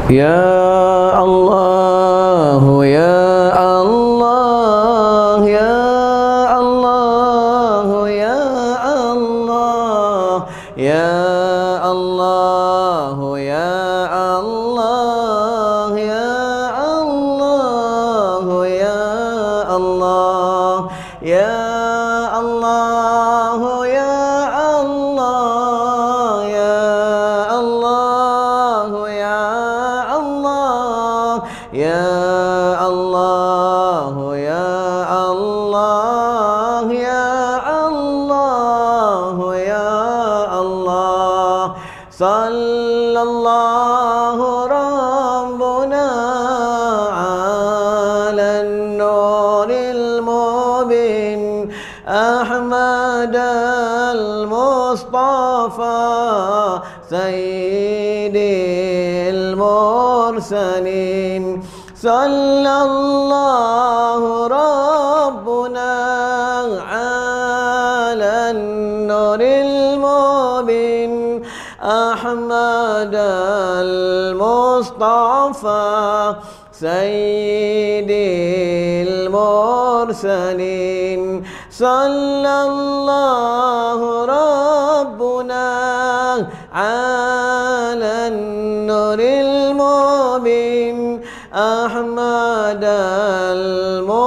Ya Allah, ya Allah, ya Allah, ya Allah, ya Allah, ya Allah, ya Allah, ya Allah, ya Allah, ya Allah, ya Allah, ya Allah, ya Allah, ya Allah, ya Allah, ya Allah. Sallallahu rabbuna ala nuril mubin Ahmad al-Mustafa Sayyidil Mursalin. Sallallahu rabbuna ala nuril mubin Ahmad al-Mustafa Sayyidil Mursalin. Sallallahu rabbuna ala nuril mubin Ahmad al-Mustafa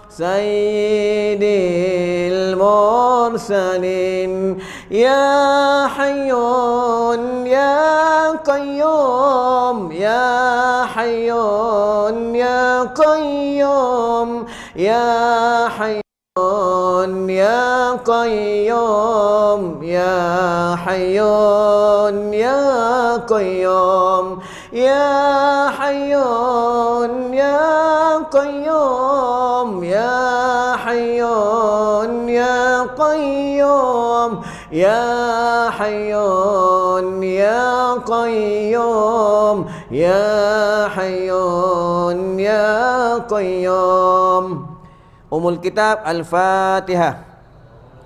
Sayyidil Mursalin. Ya Hayyun ya Qayyum, ya Hayyun ya Qayyum, ya Hayyun ya Qayyum, ya Hayyun ya Qayyum, ya Hayyun ya Qayyum, ya Hayyun ya Qayyum, ya Hayyun ya Qayyum, ya Hayyun ya Qayyum. Umul Kitab Al-Fatihah.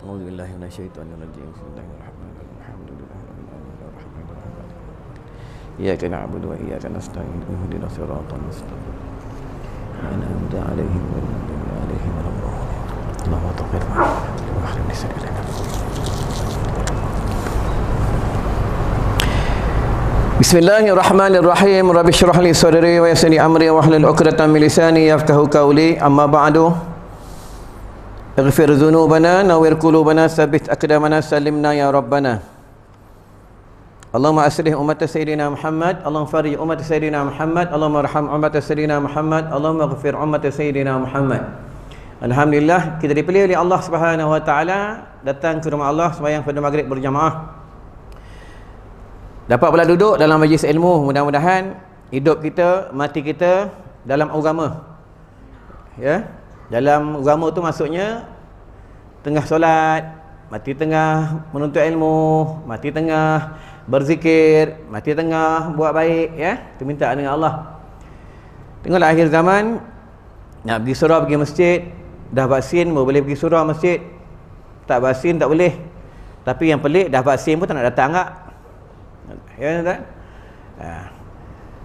A'udzubillahi minasyaitonir rajim. Bismillahirrahmanirrahim. Alhamdulillahirabbil alamin. Iyyaka na'budu wa iyyaka nasta'in. Ihdinas siratal mustaqim. An'amta 'alaihim ghairil maghdubi 'alaihim waladdallin. Allahumma taqabbal wa ahrimni sabilana. Bismillahirrahmanirrahim. Rabbi shrah li sadri wa yassir li amri wahlul 'uqdatam min lisani yafqahu qawli. Amma ba'du. Ighfir dhunubana nawwir qulubana tsabbit aqdamana sallimna ya rabbana. Allahumma aslih umat sayyidina Muhammad, Allahumma farij umat sayyidina Muhammad, Allahumma arham umat sayyidina Muhammad, Allahumma ighfir umat sayyidina Muhammad. Alhamdulillah, kita dipilih oleh Allah Subhanahu wa taala datang ke rumah Allah sembahyang pada maghrib berjamaah. Dapat pula duduk dalam majlis ilmu. Mudah-mudahan hidup kita, mati kita dalam agama. Ya. Dalam agama tu maksudnya tengah solat, mati tengah menuntut ilmu, mati tengah berzikir, mati tengah buat baik, ya. Itu minta dengan Allah. Tengoklah akhir zaman nak pergi surau, pergi masjid, dah vaksin baru boleh pergi surau masjid. Tak vaksin tak boleh. Tapi yang pelik dah vaksin pun tak nak datang tak. Ya tak?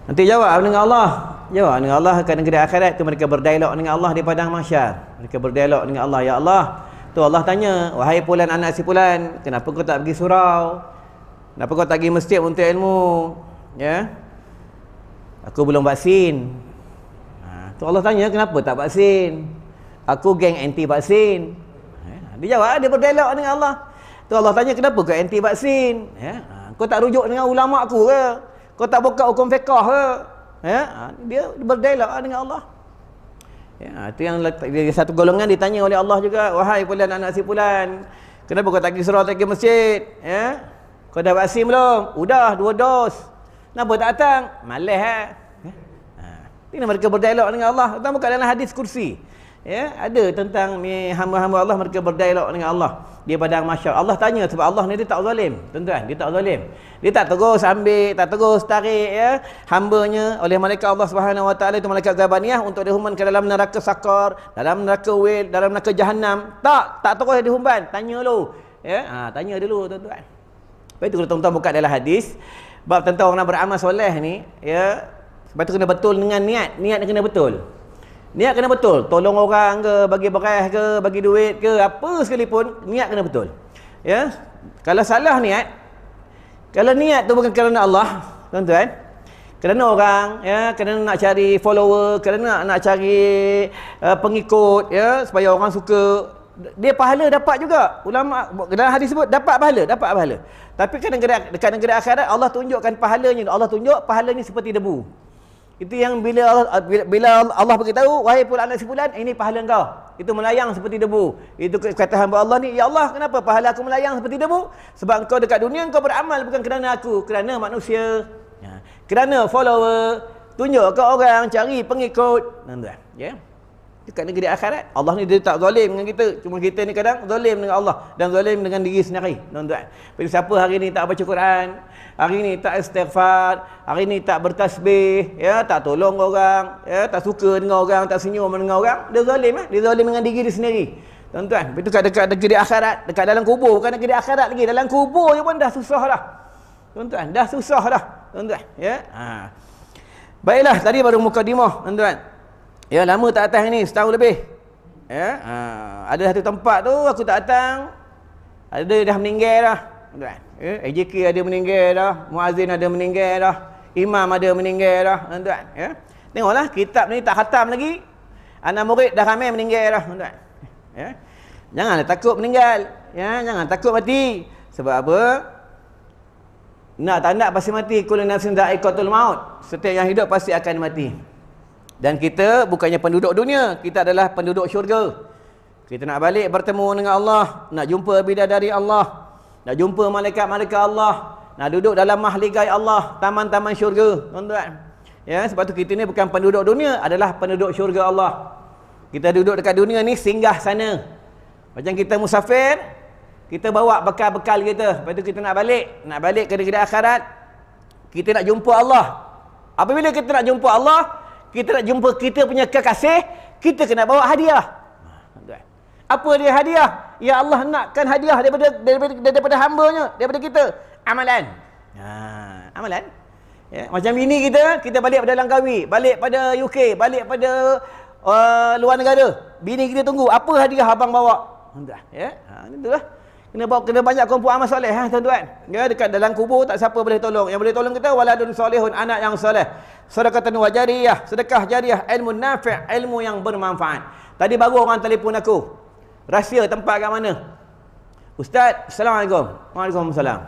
Nanti jawab dengan Allah. Jawab dengan Allah kat negeri akhirat tu, mereka berdialog dengan Allah di padang mahsyar. Mereka berdialog dengan Allah. Ya Allah, tu Allah tanya, wahai fulan anak si fulan, kenapa kau tak pergi surau? Kenapa kau tak pergi masjid untuk ilmu? Ya. Aku belum vaksin. Tu Allah tanya, kenapa tak vaksin? Aku geng anti vaksin. Dia jawab, dia berdialog dengan Allah. Tu Allah tanya, kenapa kau anti vaksin? Ya. Kau tak rujuk dengan ulama aku ke? Kau tak buka hukum fiqah ke? Ya, dia berdialog dengan Allah. Ya, itu yang satu golongan ditanya oleh Allah juga, wahai fulan anak si fulan, kenapa kau tak pergi surau, tak pergi masjid? Ya? Kau dah vaksin belum? Udah 2 dos. Kenapa tak datang? Malas Ini mereka berdialog dengan Allah. Kita buka dalam hadis kursi. Ya, ada tentang hamba-hamba Allah, mereka berdialog dengan Allah di padang mahsyar. Allah tanya, sebab Allah ni dia tak zalim, tuan-tuan, dia tak zalim. Dia tak terus ambil, tak terus tarik ya hamba-Nya oleh malaikat Allah Subhanahu wa taala, itu malaikat Zabaniyah, untuk dihumban ke dalam neraka Sakar, dalam neraka Wil, dalam neraka Jahannam. Tak terus dihumban. Tanya dulu. Ya, tanya dulu tuan-tuan. Lepas itu kalau tuan-tuan buka dalam hadis, Bab tentang orang nak beramal soleh ni, ya, sebab tu kena betul dengan niat. Niat kena betul. Niat kena betul. Tolong orang ke, bagi beras ke, bagi duit ke, apa sekalipun, niat kena betul. Ya. Kalau salah niat, kalau niat tu bukan kerana Allah, tuan-tuan, kerana orang, ya, kerana nak cari follower, kerana nak cari pengikut, ya, supaya orang suka, dia pahala dapat juga. Ulama dalam hadis sebut dapat pahala. Tapi kadang-kadang dekat negeri akhirat Allah tunjukkan pahalanya. Allah tunjuk pahalanya seperti debu. Itu yang bila Allah beritahu, wahai fulan anak si fulan, ini pahala engkau. Itu melayang seperti debu. Itu kata hamba Allah ni, ya Allah, kenapa pahala aku melayang seperti debu? Sebab engkau dekat dunia engkau beramal bukan kerana aku, kerana manusia. Ya. Kerana follower, tunjuk ke orang, cari pengikut. Tuan-tuan, ya. Dekat negeri akhirat, Allah ni dia tak zalim dengan kita. Cuma kita ni kadang zalim dengan Allah dan zalim dengan diri sendiri. Tuan-tuan, siapa hari ni tak baca Quran, hari ni tak istighfar, hari ni tak bertasbih, ya, tak tolong orang, ya, tak suka dengan orang, tak senyum dengan orang, dia zalim, dia zalim dengan diri dia sendiri. Tuan-tuan, itu dekat negeri akhirat, dekat dalam kubur, bukan negeri akhirat lagi, dalam kubur je pun dah susah dah. Tuan-tuan, dah susah dah. Tuan-tuan, ya. Baiklah, tadi baru mukadimah, tuan-tuan. Ya, lama tak datang ni, setahun lebih. Ya, ada satu tempat tu aku tak datang. Ada dah meninggal dah. Tuan. Ya, AJK ada meninggal dah, muazzin ada meninggal dah, imam ada meninggal dah, tuan. Ya. Tengoklah kitab ni tak khatam lagi. Anak murid dah ramai meninggal dah, tuan. Ya. Janganlah takut meninggal. Ya, jangan takut mati. Sebab apa? Nak tak nak pasti mati. Kullu nafsin dha'iqatul maut. Setiap yang hidup pasti akan mati. Dan kita bukannya penduduk dunia, kita adalah penduduk syurga. Kita nak balik bertemu dengan Allah, nak jumpa bidadari Allah, nak jumpa malaikat-malaikat Allah, nak duduk dalam mahligai Allah, taman-taman syurga, tuan-tuan. Ya, sebab tu kita ni bukan penduduk dunia, adalah penduduk syurga Allah. Kita duduk dekat dunia ni singgah sana. Macam kita musafir, kita bawa bekal-bekal kita. Lepas tu kita nak balik ke negeri akhirat. Kita nak jumpa Allah. Apabila kita nak jumpa Allah, kita nak jumpa kita punya kekasih, kita kena bawa hadiah. Apa dia hadiah? Ya Allah nakkan hadiah daripada hamba-Nya, daripada kita. Amalan. Amalan. Ya, macam ini kita balik pada Langkawi, balik pada UK, balik pada luar negara. Bini kita tunggu, apa hadiah abang bawa? Ya, itulah. Kena banyak kumpul amal soleh, tuan-tuan. Ya, dekat dalam kubur tak siapa boleh tolong. Yang boleh tolong kita waladun solehun, anak yang soleh. Sedekahun wa jariyah, sedekah jariah, ilmu nafi', ilmu yang bermanfaat. Tadi baru orang telefon aku. Rahsia tempat kat mana? Ustaz, Assalamualaikum. Waalaikumsalam.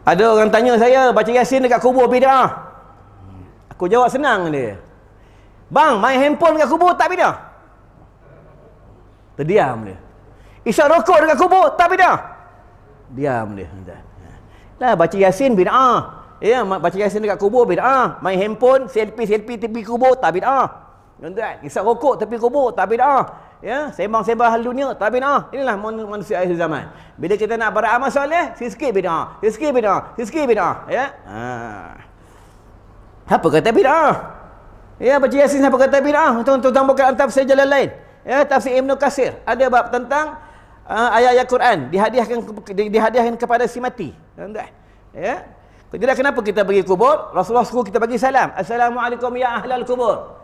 Ada orang tanya saya, baca Yasin dekat kubur bid'ah. Aku jawab senang dia. Bang, main handphone dekat kubur tak bid'ah? Terdiam dia. Isyak rokok dekat kubur tak bid'ah? Diam dia. Lah baca Yasin bid'ah. Ya, baca Yasin dekat kubur bid'ah. Main handphone, selfie tepi kubur tak bid'ah. Tuan-tuan, isyak rokok tepi kubur tak bid'ah. Ya, sembang-sembang hal dunia tak bid'ah. Inilah manusia akhir zaman. Bila kita nak beramal soleh, sikit bid'ah, sikit bid'ah, ya. Apa kata bid'ah? Ya, baca Yasin apa kata bid'ah? Tuan-tuan buka tafsir Jalalain. Ya, tafsir Ibnu Katsir. Ada bab tentang ayat-ayat Quran dihadiahkan kepada si mati. Tuan-tuan. Ya. Tidak kenapa kita pergi kubur, Rasulullah suruh kita bagi salam. Assalamualaikum ya ahlal kubur.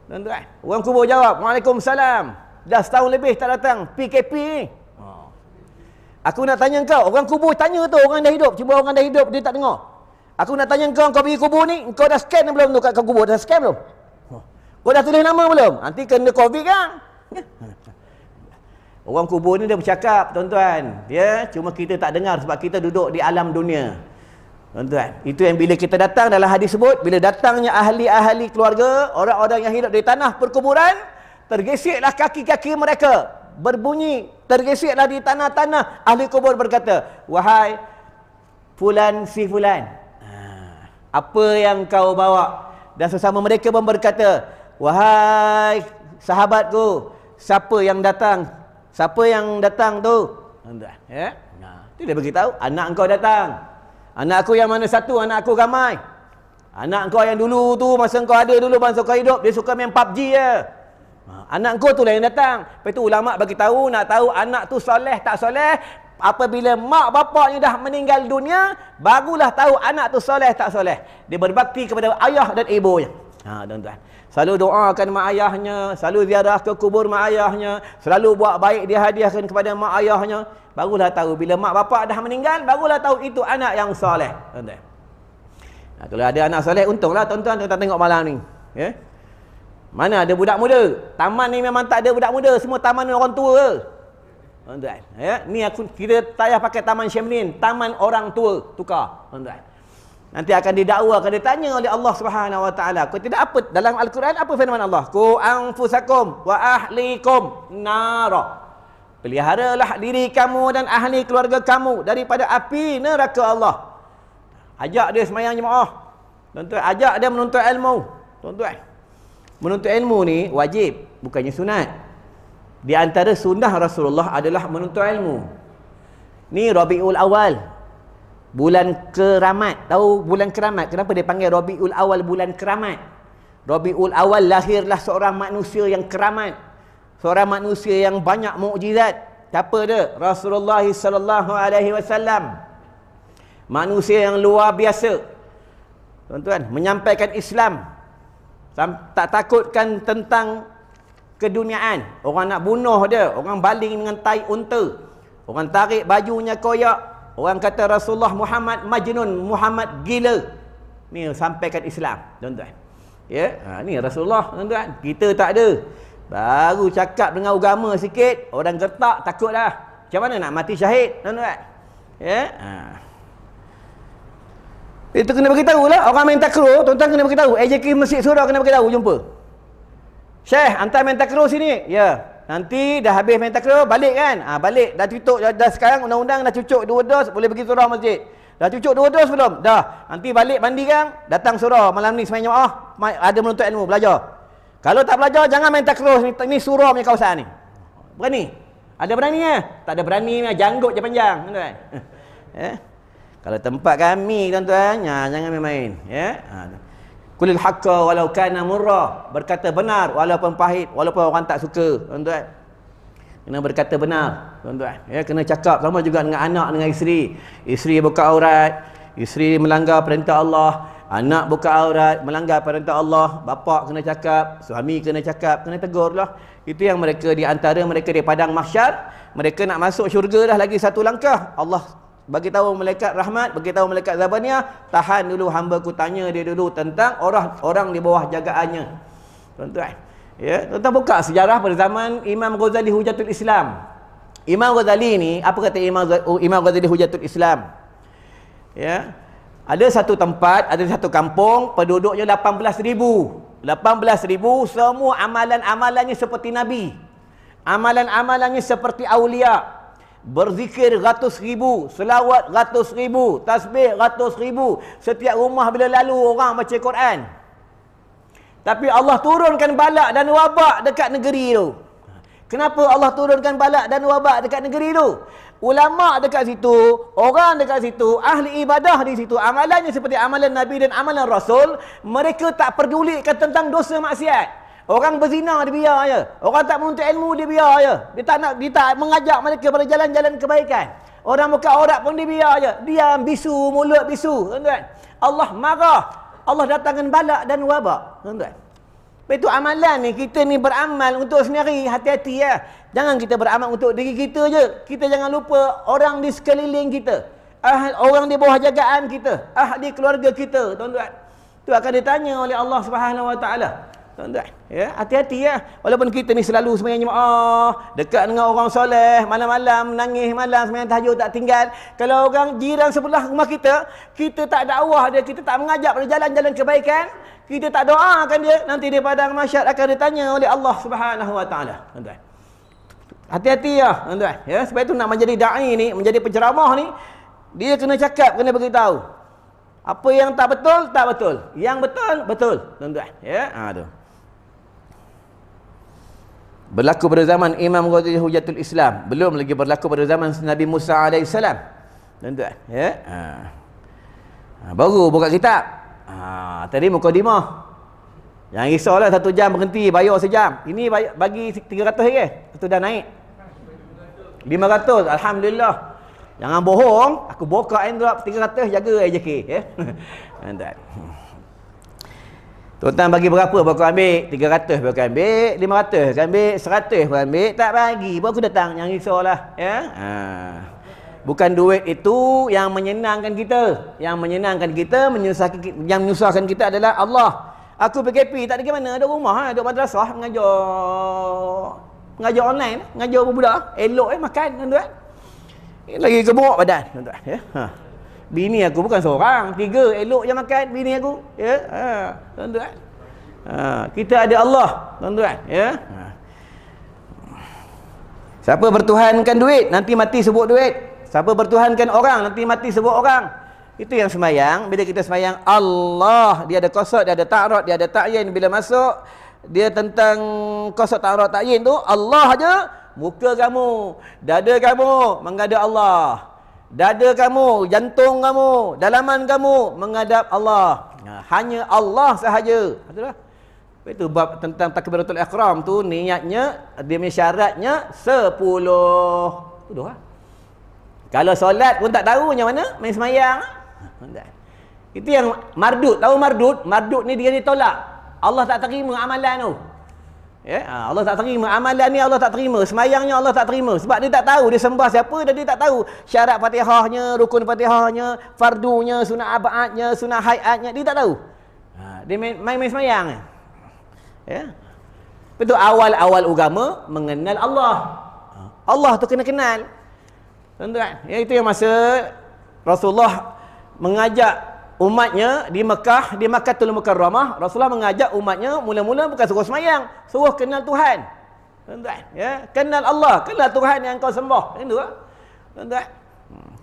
Tuan-tuan. Orang kubur jawab, Waalaikumsalam. Dah setahun lebih tak datang. PKP ni. Aku nak tanya kau, orang kubur tanya tu, orang dah hidup. Cuba orang dah hidup dia tak dengar. Aku nak tanya kau pergi kubur ni, kau dah scan belum tu kat kubur? Dah scan belum? Kau dah tulis nama belum? Nanti kena COVID kan? Orang kubur ni dia bercakap, tuan-tuan. Ya, cuma kita tak dengar sebab kita duduk di alam dunia. Tuan-tuan, itu yang bila kita datang dalam hadis sebut, bila datangnya ahli-ahli keluarga, orang-orang yang hidup di tanah perkuburan, tergesiklah kaki-kaki mereka, berbunyi, tergesiklah di tanah-tanah. Ahli kubur berkata, wahai fulan si fulan, apa yang kau bawa? Dan sesama mereka pun berkata, wahai sahabatku, siapa yang datang? Siapa yang datang tu? Ya? Itu dia beritahu, anak engkau datang. Anak aku yang mana satu? Anak aku ramai. Anak engkau yang dulu tu, masa engkau ada dulu, masa kau hidup, dia suka main PUBG je. Anak engkau tu lah yang datang. Lepas tu ulama' bagi tahu, nak tahu anak tu soleh tak soleh, apabila mak bapaknya dah meninggal dunia, barulah tahu anak tu soleh tak soleh. Dia berbakti kepada ayah dan ibunya. Tuan-tuan, selalu doakan mak ayahnya, selalu ziarah ke kubur mak ayahnya, selalu buat baik dia hadiahkan kepada mak ayahnya. Barulah tahu bila mak bapak dah meninggal, barulah tahu itu anak yang soleh. Tuan-tuan, kalau ada anak soleh, untunglah tuan-tuan tengok malam ni. Ya? Mana ada budak muda? Taman ni memang tak ada budak muda, semua taman ni orang tua ke? Tuan-tuan, ya, ni kita tak payah pakai taman Syamlin, taman orang tua tukar. Tuan-tuan, nanti akan didakwa, akan ditanya oleh Allah Subhanahu Wa Taala. Kau tidak apa dalam Al-Quran, apa firman Allah? Qu anfusakum wa ahlikum nara. Peliharalah diri kamu dan ahli keluarga kamu daripada api neraka Allah. Ajak dia sembahyang jemaah. Tuan-tuan, ajak dia menuntut ilmu. Tuan-tuan, menuntut ilmu ni wajib, bukannya sunat. Di antara sunnah Rasulullah adalah menuntut ilmu. Ni Rabiul Awal, bulan keramat. Tahu bulan keramat? Kenapa dia panggil Rabiul Awal bulan keramat? Rabiul Awal lahirlah seorang manusia yang keramat, seorang manusia yang banyak mukjizat. Siapa dia? Rasulullah sallallahu alaihi wasallam. Manusia yang luar biasa. Tuan-tuan, menyampaikan Islam, tak takutkan tentang keduniaan. Orang nak bunuh dia, orang baling dengan tai unta, orang tarik bajunya koyak, orang kata Rasulullah Muhammad majnun, Muhammad gila. Ni sampaikan Islam, tuan-tuan. Ya, ni Rasulullah, tuan-tuan. Kita tak ada. Baru cakap dengan agama sikit, orang gertak, takut dah. Macam mana nak mati syahid, tuan-tuan? Ya. Itu kena beritahu lah. Orang main takraw, tuan-tuan kena beritahu. AJK Masjid Surau kena beritahu, jumpa. Syekh, hantar main takraw sini. Ya. Nanti dah habis main takraw, balik kan? Balik. Dah tutup, dah sekarang undang-undang dah cucuk 2 dos, boleh pergi surau masjid. Dah cucuk 2 dos belum? Dah. Nanti balik mandi kan? Datang surau. Malam ni sembahyang jemaah, ada menuntut ilmu, belajar. Kalau tak belajar, jangan main takraw. Ni surau punya kawasan ni. Berani? Ada berani ya? Tak ada berani, janggut je panjang. Tuan-tuan. Kalau tempat kami, tuan-tuan, jangan main-main. Ya? Qulil haqqa walau kana murra. Berkata benar walaupun pahit, walaupun orang tak suka, tuan-tuan. Kena berkata benar, tuan-tuan. Ya, kena cakap sama juga dengan anak, dengan isteri. Isteri buka aurat, isteri melanggar perintah Allah, anak buka aurat, melanggar perintah Allah, bapa kena cakap, suami kena cakap, kena tegurlah. Itu yang mereka, di antara mereka di padang mahsyar, mereka nak masuk syurga dah lagi satu langkah. Allah bagi tahu malaikat rahmat, bagi tahu malaikat Zabaniyah, tahan dulu hamba ku tanya dia dulu tentang orang di bawah jagaannya. Tuan-tuan, ya, tuan-tuan buka sejarah pada zaman Imam Ghazali Hujatul Islam. Imam Ghazali ni, apa kata Imam Ghazali Hujatul Islam? Ya. Ada satu tempat, ada satu kampung, penduduknya 18,000. 18,000, semua amalan-amalannya seperti Nabi. Amalan-amalannya seperti awliya. Berzikir ratus ribu, selawat ratus ribu, tasbih ratus ribu. Setiap rumah bila lalu orang baca Quran. Tapi Allah turunkan balak dan wabak dekat negeri tu. Kenapa Allah turunkan balak dan wabak dekat negeri tu? Ulama dekat situ, orang dekat situ, ahli ibadah di situ, amalannya seperti amalan Nabi dan amalan Rasul. Mereka tak pedulikan tentang dosa maksiat. Orang berzina dia biar je. Orang tak menuntut ilmu dia biar je. Dia tak mengajak mereka pada jalan-jalan kebaikan. Orang buka aurat pun dia biar je. Diam, bisu, mulut bisu. Tuan-tuan, Allah marah. Allah datangkan balak dan wabak. Tuan-tuan, itu amalan ni, kita ni beramal untuk sendiri. Hati-hati ya. Jangan kita beramal untuk diri kita je. Kita jangan lupa orang di sekeliling kita. Orang di bawah jagaan kita. Ahli keluarga kita. Tuan-tuan, itu akan ditanya oleh Allah Subhanahu Wa Taala. Tuan-tuan, ya, hati-hati ya. Walaupun kita ni selalu sembahyang jemaah, dekat dengan orang soleh, malam-malam menangis malam sembahyang tahajud tak tinggal. Kalau orang jiran sebelah rumah kita, kita tak dakwah dia, kita tak mengajak pada jalan-jalan kebaikan, kita tak doakan dia, nanti di padang mahsyar akan ditanya oleh Allah Subhanahu Wa Taala. Tuan-tuan, hati-hati ya, tuan-tuan. Ya, sebab itu nak menjadi dai ni, menjadi penceramah ni, dia kena cakap, kena beritahu. Apa yang tak betul, tak betul. Yang betul, betul. Tuan-tuan, ya, tu. Berlaku pada zaman Imam Ghazali Hujatul Islam. Belum lagi berlaku pada zaman Nabi Musa AS. Tuan-tuan, ya. Baru buka kitab. Tadi mukadimah. Jangan risaulah 1 jam berhenti, bayar sejam. Ini bagi 300 ringgit. Itu dah naik 500. Alhamdulillah. Jangan bohong, aku buka envelope 300 jaga AJK ya. Tuan. Tuan bagi berapa baru aku ambil? 300 baru aku ambil, 500 aku ambil, 100 baru ambil, tak bagi. Baru aku datang, jangan risaulah ya. Bukan duit itu yang menyenangkan kita. Yang menyenangkan kita, yang menyusahkan kita adalah Allah. Aku PKP tak ada ke mana, ada rumah, ada madrasah, mengajar online, mengajar budak, elok makan tuan-tuan. Lagi gemuk badan tuan-tuan ya. Bini aku bukan seorang, 3 elok je makan bini aku ya. Tuan-tuan. Kita ada Allah tuan-tuan ya. Siapa bertuhankan duit nanti mati sebut duit. Siapa bertuhankan orang nanti mati sebut orang. Itu yang semayang. Bila kita semayang Allah, dia ada qasad, dia ada ta'arud, dia ada ta'yin. Bila masuk dia tentang qasad, ta'arud, ta'yin tu Allah aja. Muka kamu, dada kamu menghadap Allah. Dada kamu, jantung kamu, dalaman kamu menghadap Allah. Hanya Allah sahaja. Betul tak? Itu bab tentang takbiratul ihram tu niatnya, dia punya syaratnya 10. Tuduh lah. Kalau solat pun tak tahu macam mana, main semayang. Itu yang mardud. Tahu mardud? Mardud ni dia ditolak. Allah tak terima amalan tu. Ya, Allah tak terima amalan ni, Allah tak terima semayangnya, Allah tak terima sebab dia tak tahu dia sembah siapa dan dia tak tahu syarat Fatihahnya, rukun Fatihahnya, fardunya, sunat abaatnya, sunat hayatnya, dia tak tahu. Dia main semayang. Ya. Betul, awal-awal agama mengenal Allah. Allah tu kena kenal. Tuan-tuan, ya, itu yang masa Rasulullah mengajak umatnya di Mekah, di Makkahul Mukarramah, Rasulullah mengajak umatnya mula-mula bukan suruh semayang, suruh kenal Tuhan. Tuan-tuan, ya, kenal Allah, kenal Tuhan yang kau sembah. Itu tuan-tuan.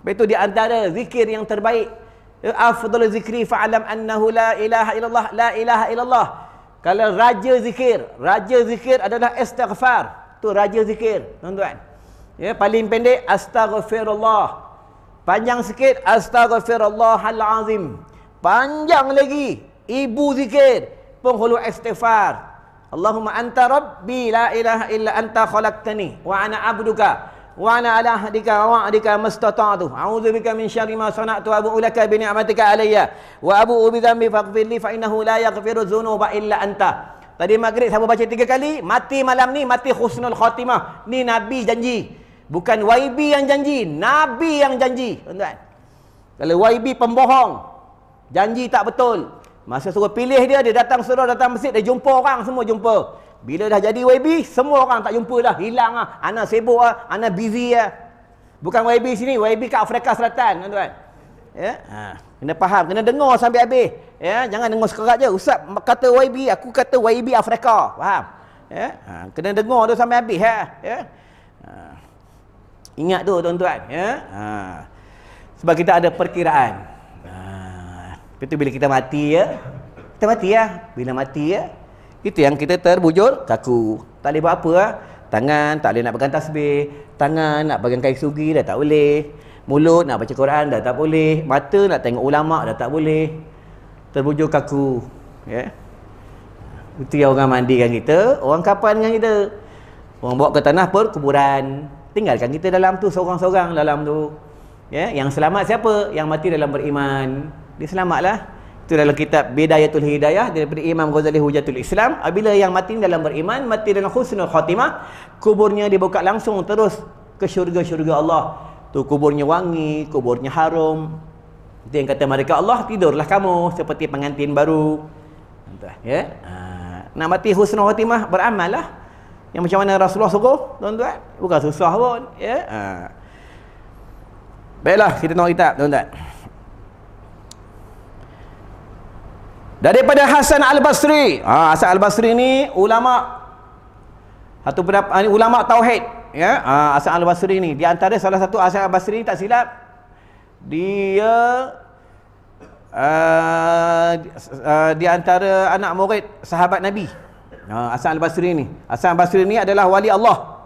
Itu di antara zikir yang terbaik. Afdhalu zikri fa'alam annahu la ilaha illallah, la ilaha illallah. Kalau raja zikir adalah istighfar. Tu raja zikir, tuan-tuan. Ya, paling pendek astaghfirullah. Panjang sikit astaghfirullahal azim. Panjang lagi ibu zikir, penghulu istighfar. Allahumma anta rabbi la ilaha illa anta khalaqtani wa ana abduka wa ana ala ahdika wa wa'dika mastata'tu. A'udzubika min syarri ma sana'tu wa abu'u laka bi ni'matika alayya wa abu'u bi dhanbi faghfir li fa innahu la yaghfiru dzunuba illa anta. Tadi maghrib siapa baca 3 kali, mati malam ni mati husnul khatimah. Ni Nabi janji. Bukan YB yang janji, Nabi yang janji. Tuan-tuan. Kalau YB pembohong, janji tak betul. Masa suruh pilih dia datang surau, datang masjid, dia jumpa orang, semua jumpa. Bila dah jadi YB, semua orang tak jumpa dah, hilang lah. Ana sibuk lah, ana busy lah. Bukan YB sini, YB kat Afrika Selatan, tuan-tuan. Ya? Kena faham, kena dengar sampai habis. Ya? Jangan dengar sekerat je. Ustaz kata YB, aku kata YB Afrika. Faham? Ya? Kena dengar tu sampai habis. Ya? Ingat tu tuan-tuan ya. Sebab kita ada perkiraan. Itu bila kita mati ya. Kita mati ya. Bila mati ya, itu yang kita terbujur kaku. Tak boleh buat apa lah. Tangan tak boleh nak pegang tasbih, tangan nak pegang kain sugi dah tak boleh. Mulut nak baca Quran dah tak boleh. Mata nak tengok ulama dah tak boleh. Terbujur kaku ya. Itu yang orang mandikan kita, orang kapan dengan kita. Orang bawa ke tanah perkuburan. Tinggalkan kita dalam tu seorang-seorang dalam tu. Ya, yang selamat siapa? Yang mati dalam beriman. Dia selamatlah. Itu dalam kitab Bidayatul Hidayah daripada Imam Ghazali Hujatul Islam. Apabila yang mati dalam beriman, mati dalam husnul khatimah, kuburnya dibuka langsung terus ke syurga-syurga Allah. Tu kuburnya wangi, kuburnya harum. Itu yang kata mereka, Allah tidurlah kamu seperti pengantin baru. Ya. Nak mati husnul khatimah, beramal lah. Yang macam mana Rasulullah suruh, tuan-tuan. Bukan susah pun. Ya. Baiklah, kita tengok kitab, tuan-tuan. Daripada Hasan Al-Basri. Hasan Al-Basri ni ulama. Satu ulama tauhid. Ya. Hasan Al-Basri ni. Di antara salah satu Hasan Al-Basri tak silap. Dia di antara anak murid sahabat Nabi. Hasan Al-Basri ni. Hasan Al-Basri ni adalah wali Allah.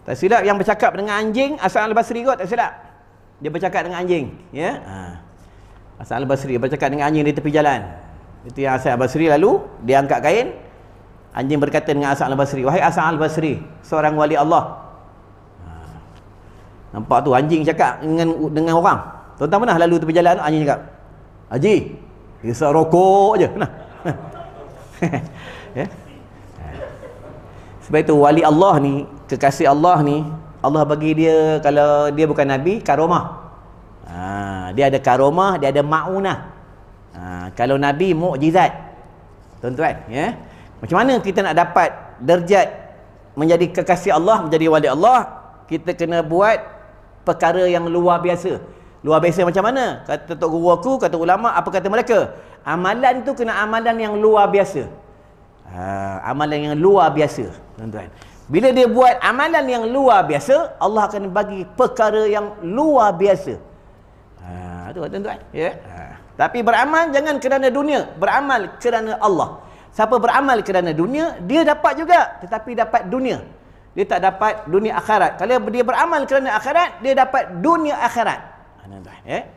Tak silap yang bercakap dengan anjing Hasan Al-Basri kot, tak silap. Dia bercakap dengan anjing, ya. Hasan Al-Basri bercakap dengan anjing di tepi jalan. Itu yang Hasan Al-Basri lalu dia angkat kain. Anjing berkata dengan Hasan Al-Basri, "Wahai Hasan Al-Basri, seorang wali Allah." Nampak tu anjing cakap dengan orang. Tuan-tuan pernah lalu tepi jalan anjing cakap, "Haji, hisap rokok je." Pernah? Ya. Sebab itu wali Allah ni, kekasih Allah ni, Allah bagi dia, kalau dia bukan nabi, karomah. Dia ada karomah, dia ada maunah. Kalau nabi, mukjizat. Tuan-tuan, ya. Macam mana kita nak dapat derajat menjadi kekasih Allah, menjadi wali Allah? Kita kena buat perkara yang luar biasa. Luar biasa macam mana? Kata tok guru aku, kata ulama, apa kata mereka? Amalan tu kena amalan yang luar biasa. Amalan yang luar biasa, tuan-tuan. Bila dia buat amalan yang luar biasa, Allah akan bagi perkara yang luar biasa. Tu tuan-tuan, ya. Tapi beramal jangan kerana dunia, beramal kerana Allah. Siapa beramal kerana dunia, dia dapat juga, tetapi dapat dunia. Dia tak dapat dunia akhirat. Kalau dia beramal kerana akhirat, dia dapat dunia akhirat. Ya?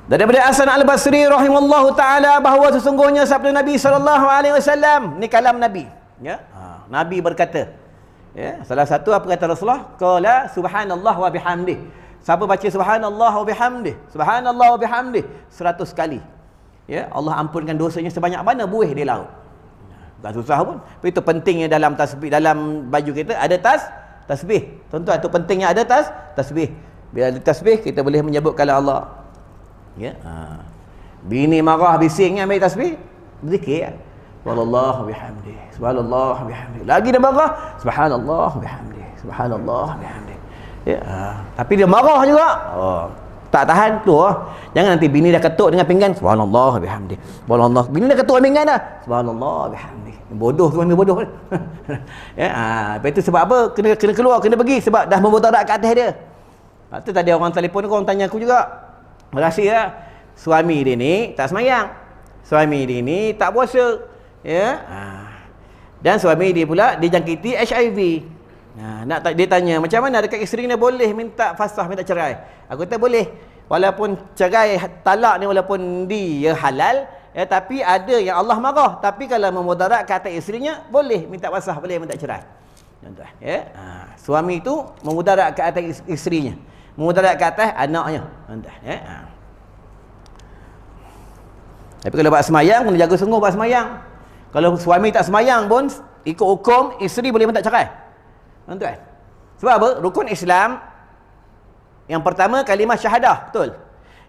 Daripada Hasan Al-Basri rahimallahu taala bahawa sesungguhnya sabda Nabi SAW, ni kalam Nabi, ya. Nabi berkata, ya, salah satu apa kata Rasulullah? Qala subhanallah wa bihamdih. Siapa baca subhanallah wa bihamdih, subhanallah wa bihamdih 100 kali, ya, Allah ampunkan dosanya sebanyak mana buih di laut. Tak susah pun. Tapi itu pentingnya dalam tasbih, dalam baju kita ada tasbih. Tuan-tuan, itu pentingnya ada tasbih. Bila ada tasbih, kita boleh menyebutkan Allah. Ya. Bini marah bising ambil tasbih, berzikir. Subhanallah bihamdih, subhanallah bihamdih. Lagi dia marah, subhanallah bihamdih, subhanallah bihamdih. Ya. Tapi dia marah juga. Tak tahan tu. Jangan nanti bini dah ketuk dengan pinggan, subhanallah bihamdih. Subhanallah. Bini dah ketuk dengan pinggan dah. Subhanallah bihamdih. Bodoh tu, ambil bodoh. Ya, lepas itu sebab apa? Kena keluar, kena pergi sebab dah memutarak ke atas dia. Lepas tu tadi orang telefon, orang tanya aku juga. Berhasil lah. Suami dia ni tak semayang. Suami dia ni tak puasa. Ya. Dan suami dia pula dijangkiti HIV. Dia tanya, macam mana dekat isteri ni boleh minta fasah, minta cerai? Aku kata boleh. Walaupun cerai, talak ni walaupun dia halal, ya, tapi ada yang Allah marah. Tapi kalau memudarat ke atas isterinya, boleh minta fasah, boleh minta cerai. Tuan-tuan, ya. Suami itu memudarat ke atas isterinya, memudarat ke atas anaknya. Tuan-tuan, ya. Tapi kalau buat semayang, kena jaga sungguh buat semayang. Kalau suami tak semayang pun, ikut hukum, isteri boleh minta cerai. Tuan-tuan. Sebab apa? Rukun Islam, yang pertama kalimah syahadah, betul.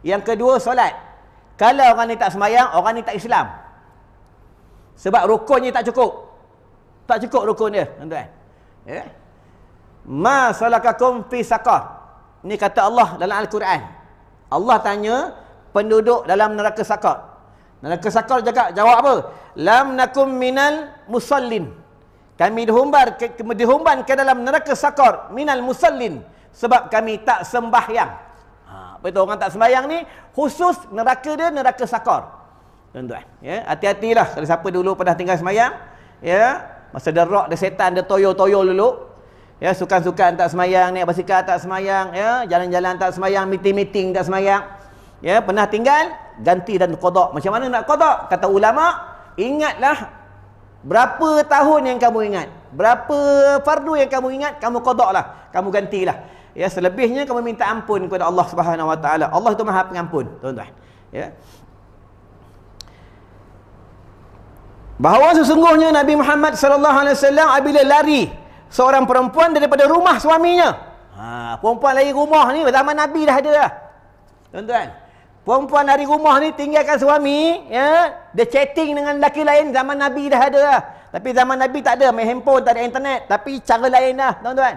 Yang kedua solat. Kalau orang ni tak semayang, orang ni tak Islam. Sebab rukunnya tak cukup. Tak cukup rukun dia, tuan-tuan. Ya. Ma salakakum fi saqar. Ini kata Allah dalam Al-Quran. Allah tanya penduduk dalam neraka saqar. Neraka saqar jawab apa? Lam nakum minal musallin. Kami dihumban ke dalam neraka saqar minal musallin, sebab kami tak sembahyang. Betul, orang tak sembahyang ni khusus neraka dia neraka saqar. Tuan-tuan, ya, hati-hatilah kalau siapa dulu pernah tinggal sembahyang, ya, masa derak dia setan dia toyol-toyol dulu. Ya, sukan-sukan tak sembahyang, naik basikal tak sembahyang, ya, jalan-jalan tak sembahyang, meeting-meeting tak sembahyang. Ya, pernah tinggal, ganti dan qada. Macam mana nak qada? Kata ulama, ingatlah berapa tahun yang kamu ingat, berapa fardu yang kamu ingat, kamu qada lah, kamu gantilah. Ya, selebihnya kamu minta ampun kepada Allah Subhanahu Wa Taala. Allah itu Maha Pengampun, tuan-tuan. Ya. Bahawa sesungguhnya Nabi Muhammad sallallahu alaihi wasallam apabila lari seorang perempuan daripada rumah suaminya. Perempuan lari rumah ni zaman Nabi dah ada dah. Tuan-tuan. Perempuan lari rumah ni tinggalkan suami, ya, dia chatting dengan lelaki lain, zaman Nabi dah ada dah. Tapi zaman Nabi tak ada main handphone, tak ada internet, tapi cara lain dah, tuan-tuan.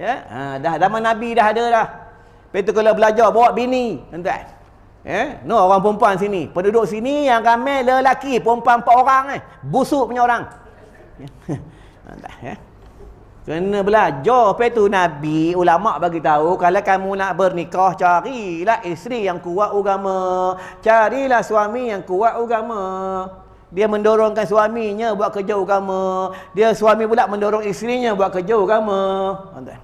Ya, dah zaman Nabi dah ada dah. Lepas tu kalau belajar bawa bini, tuan-tuan. Ya, no, orang perempuan sini, penduduk sini yang ramai lelaki, perempuan 4 orang busuk punya orang. Ya. Kena belajar. Lepas tu Nabi, ulama bagi tahu, kalau kamu nak bernikah, carilah isteri yang kuat agama, carilah suami yang kuat agama. Dia mendorongkan suaminya buat kerja agama, dia suami pula mendorong isterinya buat kerja agama. Tuan-tuan,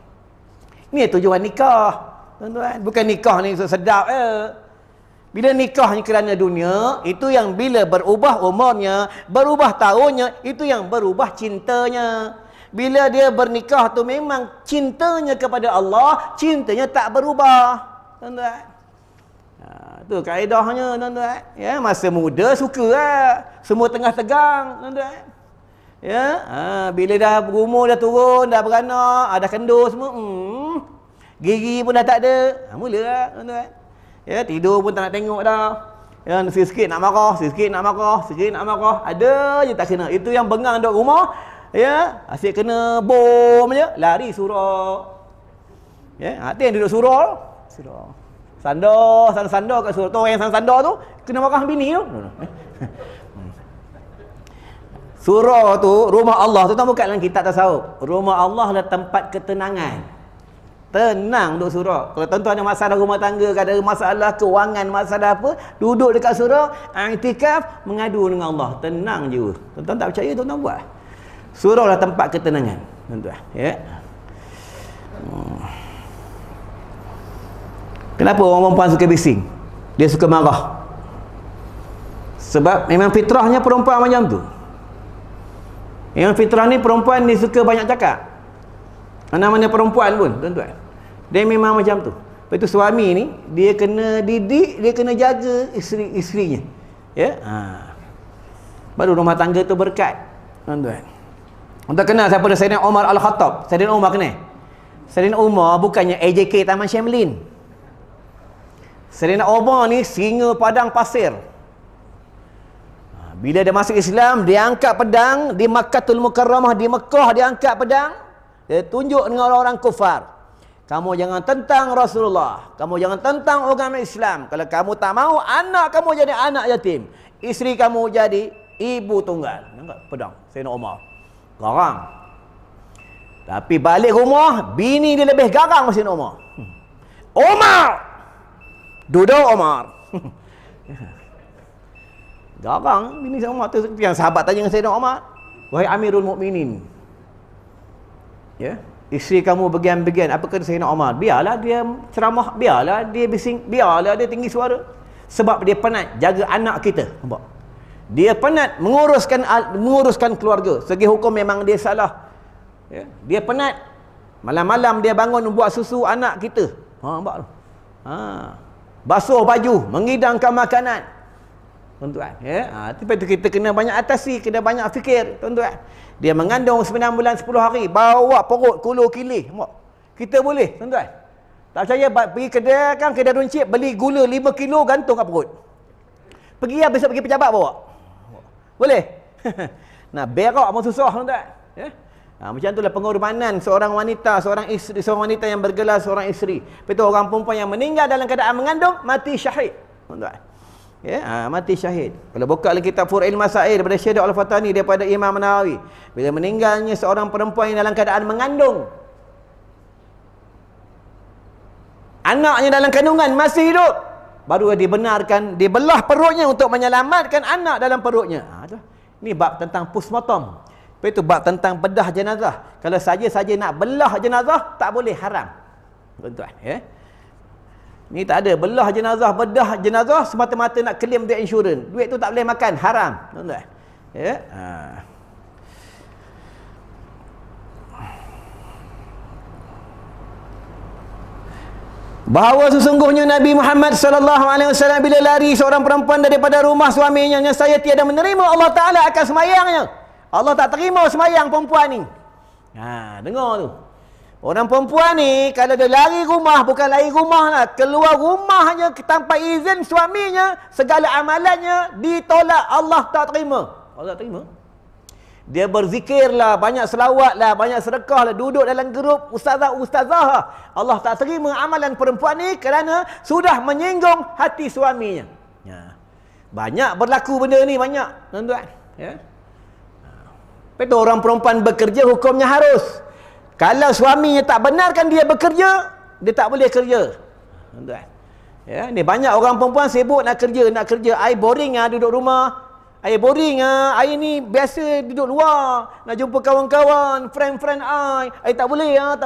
ini tujuan nikah, tuan-tuan. Bukan nikah ni sedap Bila nikah ni kerana dunia, itu yang bila berubah umurnya, berubah tahunnya, itu yang berubah cintanya. Bila dia bernikah tu memang cintanya kepada Allah, cintanya tak berubah. Tuan-tuan. Tu kaedahnya, tuan-tuan. Ya, masa muda suka lah. Semua tengah tegang, tuan-tuan. Ya, bila dah berumur, dah turun, dah beranak, dah kendur semua, gigi pun dah tak ada. Mulalah, tuan-tuan. Ya, tidur pun tak nak tengok dah. Ya, sikit-sikit nak marah, sikit-sikit nak marah, sikit nak marah. Ada je tak kena. Itu yang bengang duduk rumah. Ya, asyik kena bom je, lari surau. Ya, hati yang duduk surau. Sandar kat surau. Tu orang yang sandar tu kena marah bini tu. Surau tu, rumah Allah tu tak bukan dalam kitab tasawuf. Rumah Allah adalah tempat ketenangan. Tenang duduk surau. Kalau tuan-tuan ada masalah rumah tangga, ada masalah keuangan, masalah apa, duduk dekat surau, i'tikaf, mengadu dengan Allah. Tenang je. Tuan-tuan tak percaya, tuan-tuan buat. Surau adalah tempat ketenangan, tuan-tuan. Ya. Kenapa orang perempuan suka bising? Dia suka marah. Sebab memang fitrahnya perempuan macam tu. Yang fitrah ni perempuan ni suka banyak cakap. Mana-mana perempuan pun, tuan-tuan. Dia memang macam tu. Lepas tu suami ni, dia kena didik, dia kena jaga isteri-isterinya. Ya? Baru rumah tangga tu berkat, tuan-tuan. Tuan kenal siapa dia? Sayyidina Umar Al-Khattab. Sayyidina Umar kenal? Sayyidina Umar bukannya AJK Taman Syamlin. Sayyidina Umar ni singa padang pasir. Bila dia masuk Islam, dia angkat pedang di Makkahul Mukarramah, di Mekah dia angkat pedang. Dia tunjuk dengan orang-orang kufar. Kamu jangan tentang Rasulullah. Kamu jangan tentang agama Islam. Kalau kamu tak mau, anak kamu jadi anak yatim. Isteri kamu jadi ibu tunggal. Nampak pedang Sayyidina Umar. Garang. Tapi balik rumah, bini dia lebih garang Sayyidina Umar. Umar! Duduk Umar. Garang bini Sayyidina Umar tu. Yang sahabat tanya dengan Sayyidina Umar, wahai Amirul Mukminin, ya, isteri kamu bagian-bagian, apa kata Sayyidina Umar? Biarlah dia ceramah, biarlah dia bising, biarlah dia tinggi suara. Sebab dia penat jaga anak kita. Nampak? Dia penat menguruskan keluarga. Segi hukum memang dia salah. Ya, dia penat. Malam-malam dia bangun buat susu anak kita. Nampak tu? Basuh baju, mengidangkan makanan. Tuan-tuan, ya. Tapi itu kita kena banyak atasi, kena banyak fikir, tuan-tuan. Dia mengandung 9 bulan 10 hari, bawa perut kulu kilih. Kita boleh, tuan-tuan. Tak percaya, pergi kedai kan, kedai runcit, beli gula 5 kilo, gantung kat perut. Pergi besok pergi pejabat bawa. Boleh? Nah, berak pun susah, tuan-tuan. Ya? Macam itulah pengorbanan seorang wanita, seorang wanita yang bergelar seorang isteri. Betul, orang perempuan yang meninggal dalam keadaan mengandung, mati syahid, tuan-tuan. Ya, mati syahid. Kalau buka lagi kitab Fur'il Masail daripada Syekh Al-Fatani, daripada Imam Nawawi, bila meninggalnya seorang perempuan yang dalam keadaan mengandung, anaknya dalam kandungan masih hidup, baru dibenarkan, dibelah perutnya untuk menyelamatkan anak dalam perutnya. Ini bab tentang postmortem. Lepas itu bab tentang bedah jenazah. Kalau saja-saja nak belah jenazah, tak boleh, haram, tuan-tuan. Ya? Ni tak ada belah jenazah, bedah jenazah semata-mata nak claim duit insurans. Duit tu tak boleh makan, haram, tuan-tuan. Ya? Bahawa sesungguhnya Nabi Muhammad SAW bila lari seorang perempuan daripada rumah suaminya, yang saya tiada menerima, Allah Ta'ala akan semayangnya. Allah tak terima semayang perempuan ni. Dengar tu. Orang perempuan ni, kalau dia lari rumah, bukan lari rumah lah, keluar rumahnya tanpa izin suaminya, segala amalannya ditolak, Allah tak terima. Allah tak terima. Dia berzikir lah, banyak selawat lah, banyak sedekah lah, duduk dalam grup ustazah-ustazah lah. Allah tak terima amalan perempuan ni kerana sudah menyinggung hati suaminya. Banyak berlaku benda ni, banyak, tuan-tuan. Ya. Betul, orang perempuan bekerja hukumnya harus. Kalau suaminya tak benarkan dia bekerja, dia tak boleh kerja, tuan-tuan. Ya, ni banyak orang perempuan sibuk nak kerja. Ai boring ah duduk rumah. Ai boring ah, ai ni biasa duduk luar, nak jumpa kawan-kawan, friend ai. Ai tak boleh ah.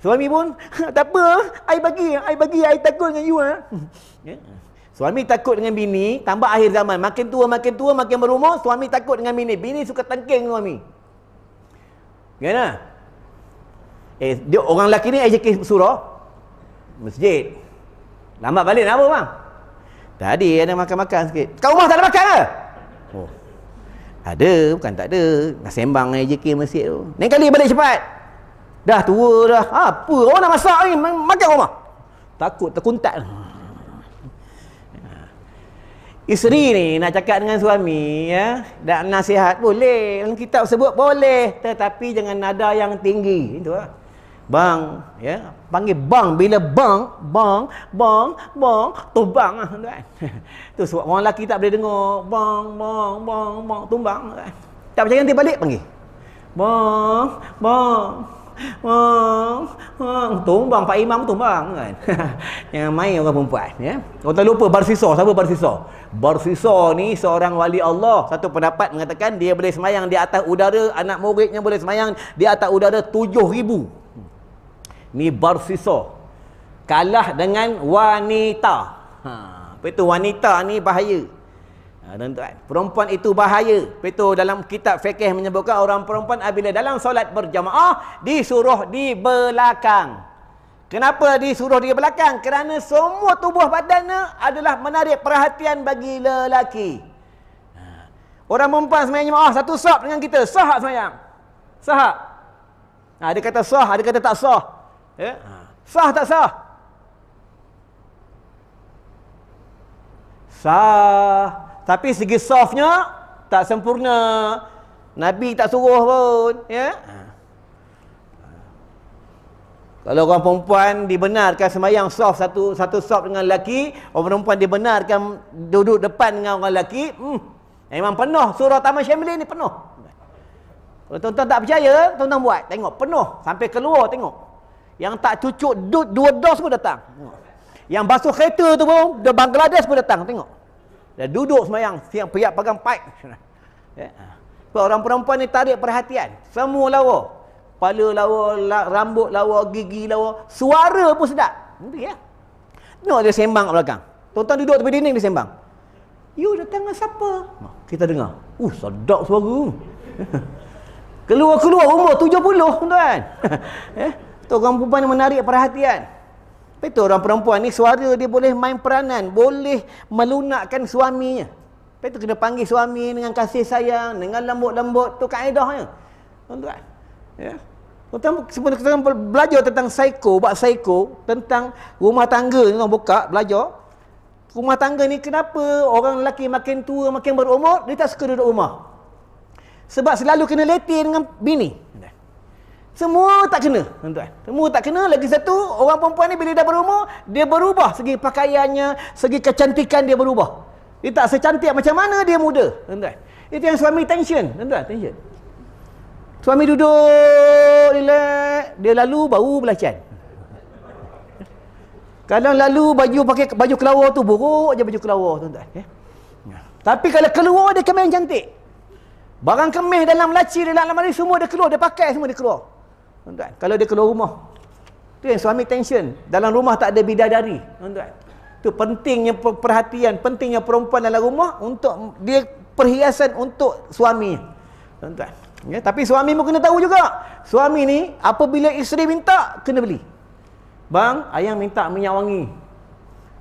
Suami pun tak apa, ai bagi, ai takut dengan you ah. Ya. Suami takut dengan bini, tambah akhir zaman, makin tua, makin berumur, suami takut dengan bini. Bini suka tengking suami. Gimana? Dia orang lelaki ni execute surah masjid. Lambat balik nak apa bang? Tadi ada makan-makan sikit. Kat rumah tak ada makan ke? Oh. Ada, bukan tak ada. Nak sembang AJK masjid tu. Lain kali balik cepat. Dah tua dah. Apa? Orang nak masak ni, makan rumah. Takut terkuntat. Isteri ni nak cakap dengan suami, ya, nak nasihat boleh. Dalam kitab sebut boleh, tetapi jangan nada yang tinggi. Itu lah. Bang, ya, panggil bang. Bila bang, tumbang lah, tuan. Tu sebab orang lelaki tak boleh dengar bang, tumbang. Tuan. Tak percaya nanti balik panggil. Bang, tumbang Pak Imam tumbang kan. Yang main orang perempuan, ya. Orang tak lupa Barsisa. Siapa Barsisa? Barsisa ni seorang wali Allah. Satu pendapat mengatakan dia boleh semayang di atas udara, anak muridnya boleh semayang di atas udara 7,000. Ni Barsisa kalah dengan wanita. Apa itu wanita ni bahaya. Tuan-tuan, perempuan itu bahaya. Itu dalam kitab fikih menyebutkan orang perempuan apabila dalam solat berjamaah disuruh di belakang. Kenapa disuruh di belakang? Kerana semua tubuh badannya adalah menarik perhatian bagi lelaki. Orang perempuan semayang jemaah satu saf dengan kita, sah tak semayang? Sah. Ada kata sah, ada kata tak sah. Ya? Sah tak sah? Sah. Tapi segi softnya tak sempurna. Nabi tak suruh pun, ya. Kalau orang perempuan dibenarkan semayang soft satu soft dengan lelaki, orang perempuan dibenarkan duduk depan dengan orang lelaki, memang penuh. Surah Taman Syamilin ni penuh. Kalau tuan-tuan tak percaya, tuan-tuan buat. Tengok penuh sampai keluar tengok. Yang tak cucuk dua dos pun datang. Yang basuh kereta tu pun dari Bangladesh pun datang, tengok. Dah duduk semayang, siang piap pegang pipe. Ya. Orang perempuan ni tarik perhatian. Semua lawa. Kepala lawa, rambut lawa, gigi lawa, suara pun sedap. Ya. Tengok dia sembang kat belakang. Tuan-tuan duduk tepi dinding dia sembang. You datang dengan siapa? Kita dengar. Sedap suara. Keluar umur 70, tuan-tuan. Ya. Tu orang perempuan yang menarik perhatian. Itu orang perempuan ni suara dia boleh main peranan, boleh melunakkan suaminya. Itu kena panggil suami dengan kasih sayang, dengan lembut-lembut, tu kaedahnya. Tuan-tuan. Ya. Sebelum kita belajar tentang bab psycho, tentang rumah tangga ni, orang buka belajar. Rumah tangga ni kenapa orang lelaki makin tua, makin berumur, dia tak suka duduk rumah. Sebab selalu kena letih dengan bini. Semua tak kena, tuan-tuan. Semua tak kena. Lagi satu, orang perempuan ni bila dah berumur, dia berubah. Segi pakaiannya, segi kecantikan dia berubah. Dia tak secantik macam mana dia muda, tuan-tuan. Itu yang suami tension, tuan-tuan, tension. Suami duduk, relax, dia lalu bau belacan. Kalau lalu pakai baju kelawar tu, buruk je baju kelawar, tuan-tuan. Tapi kalau keluar, dia kemas cantik. Barang kemas dalam laci, dalam lemari, semua dia keluar, dia pakai semua dia keluar. Tuan-tuan, kalau dia keluar rumah, tu yang suami tension. Dalam rumah tak ada bidadari, tuan-tuan. Tu pentingnya perhatian, pentingnya perempuan dalam rumah untuk dia perhiasan untuk suaminya, tuan-tuan. Ya, tapi suami pun kena tahu juga. Suami ni apabila isteri minta, kena beli. Bang, ayang minta minyak wangi.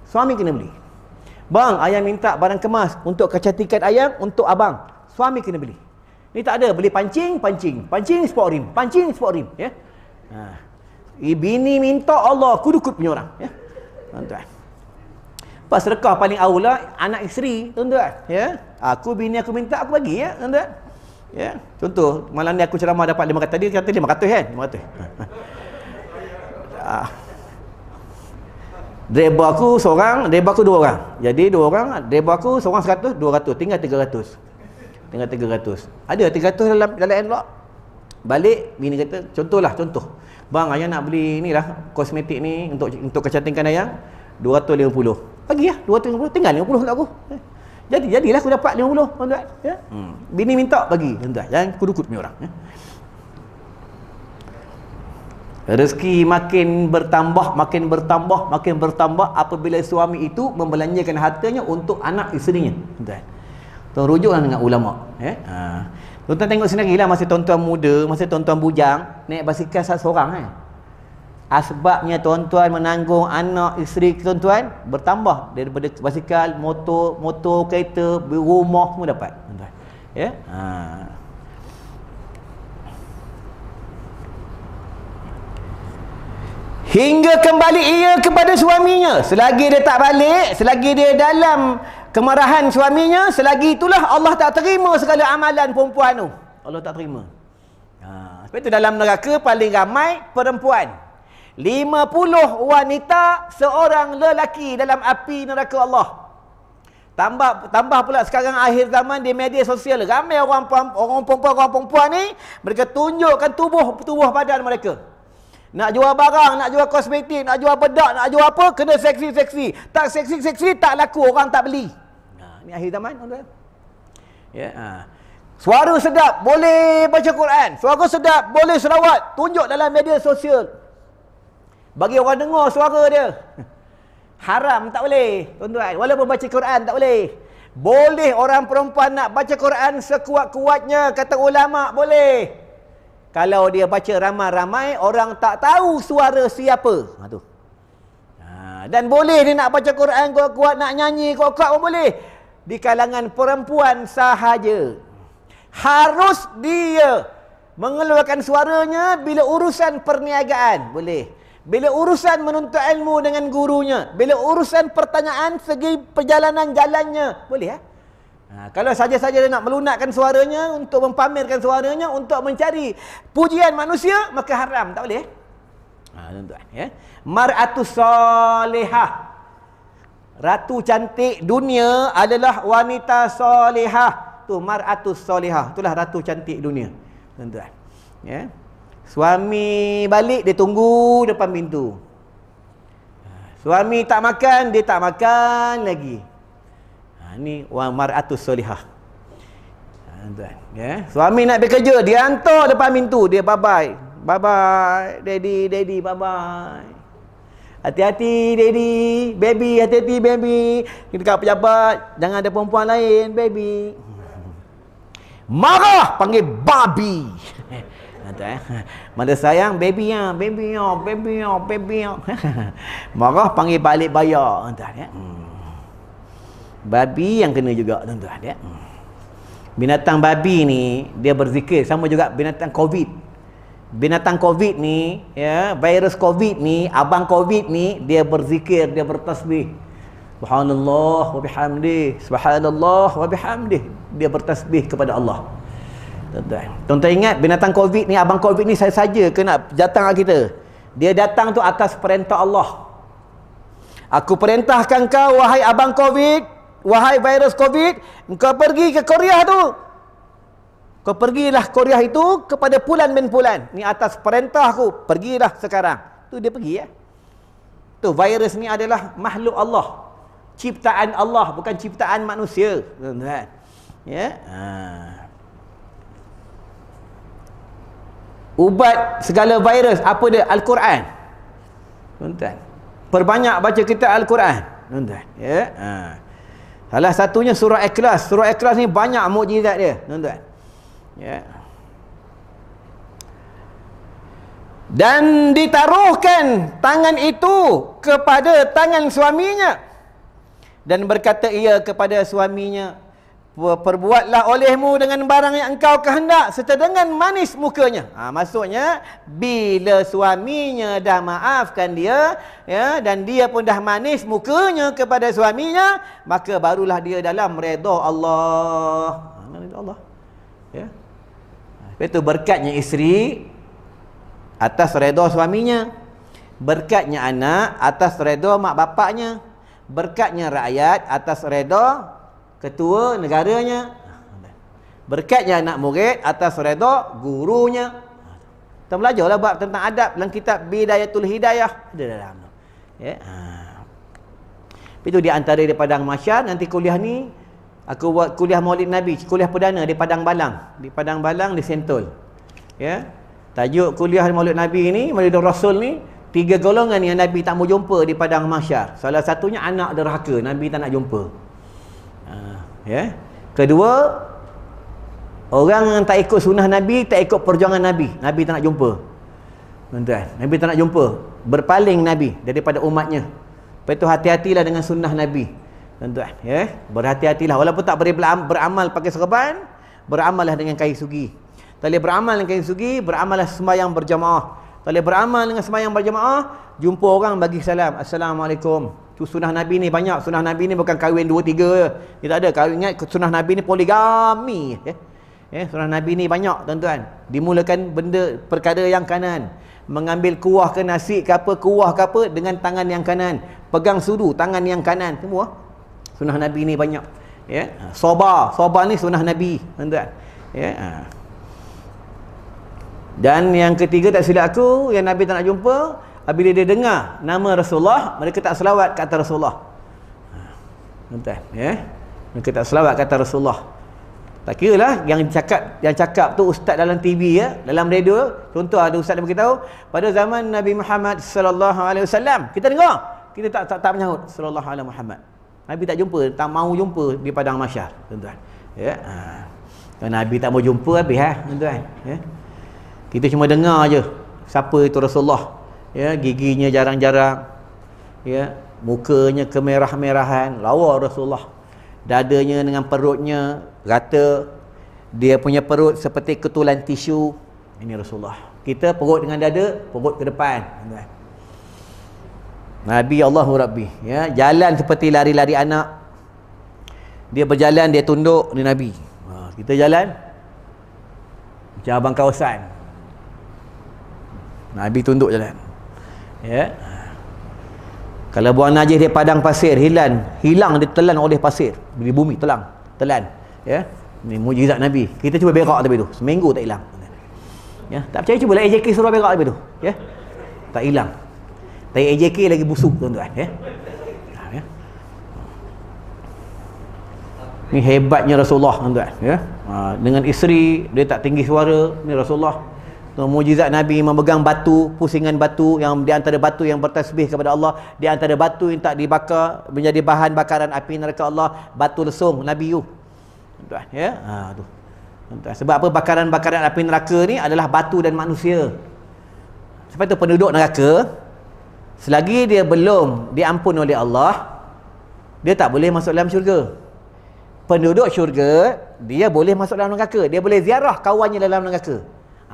Suami kena beli. Bang, ayang minta barang kemas untuk kecantikan ayang, untuk abang. Suami kena beli. Ni tak ada beli pancing sport rim, ya. Bini minta Allah kudukut punya orang, ya. Tuan-tuan. Pas sedekah paling aula anak isteri, tuan-tuan, ya. Bini aku minta aku bagi, ya, tuan-tuan. Ya. Contoh, malam ni aku ceramah dapat 500, tadi kata 500 kan? 500. Driver aku seorang, driver aku 2 orang. Jadi 2 orang, driver aku seorang 100, 200, tinggal 300. Tinggal 300. Ada 300 dalam envelope. Balik, bini kata, contoh. Bang, ayang nak beli ni lah, kosmetik ni untuk kecantikan ayang, 250. Bagi lah, 250, tinggal 50 untuk aku. Jadilah aku dapat 50, tuan-tuan. Ya? Bini minta bagi, tuan-tuan. Jangan kudukut punya orang. Ya? Rezeki makin bertambah apabila suami itu membelanjakan hartanya untuk anak isterinya, tuan-tuan. Tuan rujuklah dengan ulama, ya. Tuan-tuan tengok sendirilah masa tuan-tuan muda, masa tuan-tuan bujang naik basikal seorang kan. Asbabnya tuan-tuan menanggung anak, isteri tuan-tuan bertambah daripada basikal, motor, kereta, rumah semua dapat tuan-tuan. Ya. Hingga kembali ia kepada suaminya. Selagi dia tak balik, selagi dia dalam kemarahan suaminya, selagi itulah Allah tak terima segala amalan perempuan tu. Allah tak terima. Sebab itu dalam neraka paling ramai perempuan. 50 wanita, seorang lelaki dalam api neraka Allah. Tambah pula sekarang akhir zaman di media sosial, ramai orang perempuan ni, mereka tunjukkan tubuh badan mereka. Nak jual barang, nak jual kosmetik, nak jual bedak, nak jual apa, kena seksi-seksi. Tak seksi-seksi, tak laku, orang tak beli. Ni akhir zaman, tuan-tuan. Ya, suara sedap, boleh baca Quran. Suara sedap, boleh selawat. Tunjuk dalam media sosial. Bagi orang dengar suara dia. Haram, tak boleh, tuan-tuan. Walaupun baca Quran, tak boleh. Boleh orang perempuan nak baca Quran sekuat-kuatnya, kata ulama', boleh. Kalau dia baca ramai-ramai, orang tak tahu suara siapa. Tu. Dan boleh dia nak baca Quran kuat-kuat, nak nyanyi kuat-kuat pun boleh. Di kalangan perempuan sahaja. Harus dia mengeluarkan suaranya bila urusan perniagaan. Boleh. Bila urusan menuntut ilmu dengan gurunya. Bila urusan pertanyaan segi perjalanan jalannya. Boleh ya? Kalau saja-saja dia nak melunakkan suaranya, untuk mempamerkan suaranya, untuk mencari pujian manusia, maka haram, tak boleh. Tuan-tuan, ya. Mar'atus salihah, ratu cantik dunia adalah wanita salihah. Tu mar'atus salihah, itulah ratu cantik dunia, tuan-tuan. Ya. Suami balik, dia tunggu depan pintu. Suami tak makan, dia tak makan lagi. Ni mar'atus solihah. Tuan, ya. Suami nak bekerja, dia hantar depan pintu, dia bye-bye. Bye-bye, daddy, bye-bye. Hati-hati daddy, baby, hati-hati baby. Dekat pejabat, jangan ada perempuan lain, baby. Marah, panggil babi. Mana sayang, baby. Marah, panggil balik bayar. Tuan, ya. Babi yang kena juga, tuan-tuan, ya. Binatang babi ni dia berzikir, sama juga binatang COVID. Binatang COVID ni, ya, virus COVID ni, abang COVID ni, dia berzikir, dia bertasbih. Subhanallah wa bihamdih, subhanallah wa bihamdih. Dia bertasbih kepada Allah. Tuan-tuan, tuan-tuan ingat binatang COVID ni, abang COVID ni saja kena datang ke kita. Dia datang tu atas perintah Allah. Aku perintahkan kau, wahai abang COVID, wahai virus COVID, engkau pergi ke Korea tu. Kau pergilah Korea itu kepada Fulan bin Fulan. Ni atas perintah aku. Pergilah sekarang. Tu dia pergi, ya. Tu virus ni adalah makhluk Allah. Ciptaan Allah, bukan ciptaan manusia. Tuan-tuan. Ya. Ubat segala virus apa dia? Al-Quran. Tuan-tuan. Perbanyak baca kitab Al-Quran. Tuan-tuan. Ya. Salah satunya surah Ikhlas. Surah Ikhlas ni banyak mukjizat dia, tuan-tuan. Ya. Dan ditaruhkan tangan itu kepada tangan suaminya. Dan berkata ia kepada suaminya, perbuatlah olehmu dengan barang yang engkau kehendak serta dengan manis mukanya. Maksudnya bila suaminya dah maafkan dia, ya, dan dia pun dah manis mukanya kepada suaminya, maka barulah dia dalam redha Allah. Redha Allah. Ya. Itu berkatnya isteri atas redha suaminya, berkatnya anak atas redha mak bapaknya, berkatnya rakyat atas redha ketua negaranya, berkatnya anak murid atas redha gurunya. Kita belajarlah bab tentang adab dalam kitab Bidayatul Hidayah, ada dalam. Ya. Itu di antara di Padang Mahsyar. Nanti kuliah ni aku buat kuliah Maulid Nabi, kuliah perdana di Padang Balang, di Sentul. Ya. Tajuk kuliah Maulid Nabi ni, Maulid Rasul ni, 3 golongan yang Nabi tak mau jumpa di Padang Mahsyar. Salah satunya anak derhaka, Nabi tak nak jumpa. Ya. Kedua, Orang yang tak ikut sunnah Nabi, tak ikut perjuangan Nabi, Nabi tak nak jumpa. Tuan-tuan, Nabi tak nak jumpa. Berpaling Nabi daripada umatnya. Lepas itu hati-hatilah dengan sunnah Nabi. Tuan-tuan, ya. Berhati-hatilah. Walaupun tak boleh beramal pakai serban, beramallah dengan kain sugi. Tak boleh beramal dengan kain sugi, beramallah sembahyang berjamaah. Tak boleh beramal dengan sembahyang berjamaah, jumpa orang bagi salam. Assalamualaikum. Tu sunnah Nabi ni banyak. Sunnah Nabi ni bukan kahwin 2-3 je. Dia tak ada. Kau ingat sunnah Nabi ni poligami. Sunnah Nabi ni banyak, tuan-tuan. Dimulakan benda perkara yang kanan. Mengambil kuah ke nasi ke apa, kuah ke apa dengan tangan yang kanan. Pegang sudu tangan yang kanan. Semua sunnah Nabi ni banyak. Ya. Sabar ni sunnah Nabi, tuan-tuan. Ya. Dan yang ketiga, tak silap aku, yang Nabi tak nak jumpa, apabila dia dengar nama Rasulullah, mereka tak selawat kata Rasulullah. Tuan-tuan, ya. Mereka tak selawat kata Rasulullah. Tak kira lah yang cakap tu ustaz dalam TV, ya, dalam radio. Contoh ada ustaz yang beritahu pada zaman Nabi Muhammad sallallahu alaihi wasallam, kita dengar, kita tak menyahut sallallahu alaihi Muhammad. Nabi tak jumpa, tak mau jumpa di padang mahsyar, tuan-tuan. Ya. Kalau Nabi tak mau jumpa, habis tuan-tuan. Ya. Kita cuma dengar aje siapa itu Rasulullah. Ya, giginya jarang-jarang. Ya, mukanya kemerah-merahan, lawa Rasulullah. Dadanya dengan perutnya rata, dia punya perut seperti ketulan tisu. Ini Rasulullah. Kita perut dengan dada, perut ke depan. Nabi Allahu Rabbi, ya, jalan seperti lari-lari anak. Dia berjalan, dia tunduk, ni Nabi. Kita jalan macam abang kawasan, Nabi tunduk jalan. Ya. Kalau buang najis di padang pasir, hilang ditelan oleh pasir di bumi, telan. Ya. Ini mukjizat Nabi. Kita cuba berak tapi tu, seminggu tak hilang. Ya, tak percaya cubalah AJK suruh berak tapi tu. Ya. Tak hilang. Tai AJK lagi busuk, tuan-tuan, ya. Ya. Ni hebatnya Rasulullah, tuan-tuan, ya. Dengan isteri dia tak tinggi suara, ni Rasulullah. Mukjizat Nabi memegang batu, pusingan batu yang di antara batu yang bertasbih kepada Allah, di antara batu yang tak dibakar menjadi bahan bakaran api neraka Allah, batu lesung Nabi tu. Tuan, ya. Tu. Tuan, sebab apa bakaran-bakaran api neraka ni adalah batu dan manusia. Sebab itu penduduk neraka, selagi dia belum diampun oleh Allah, dia tak boleh masuk dalam syurga. Penduduk syurga, dia boleh masuk dalam neraka, dia boleh ziarah kawannya dalam neraka.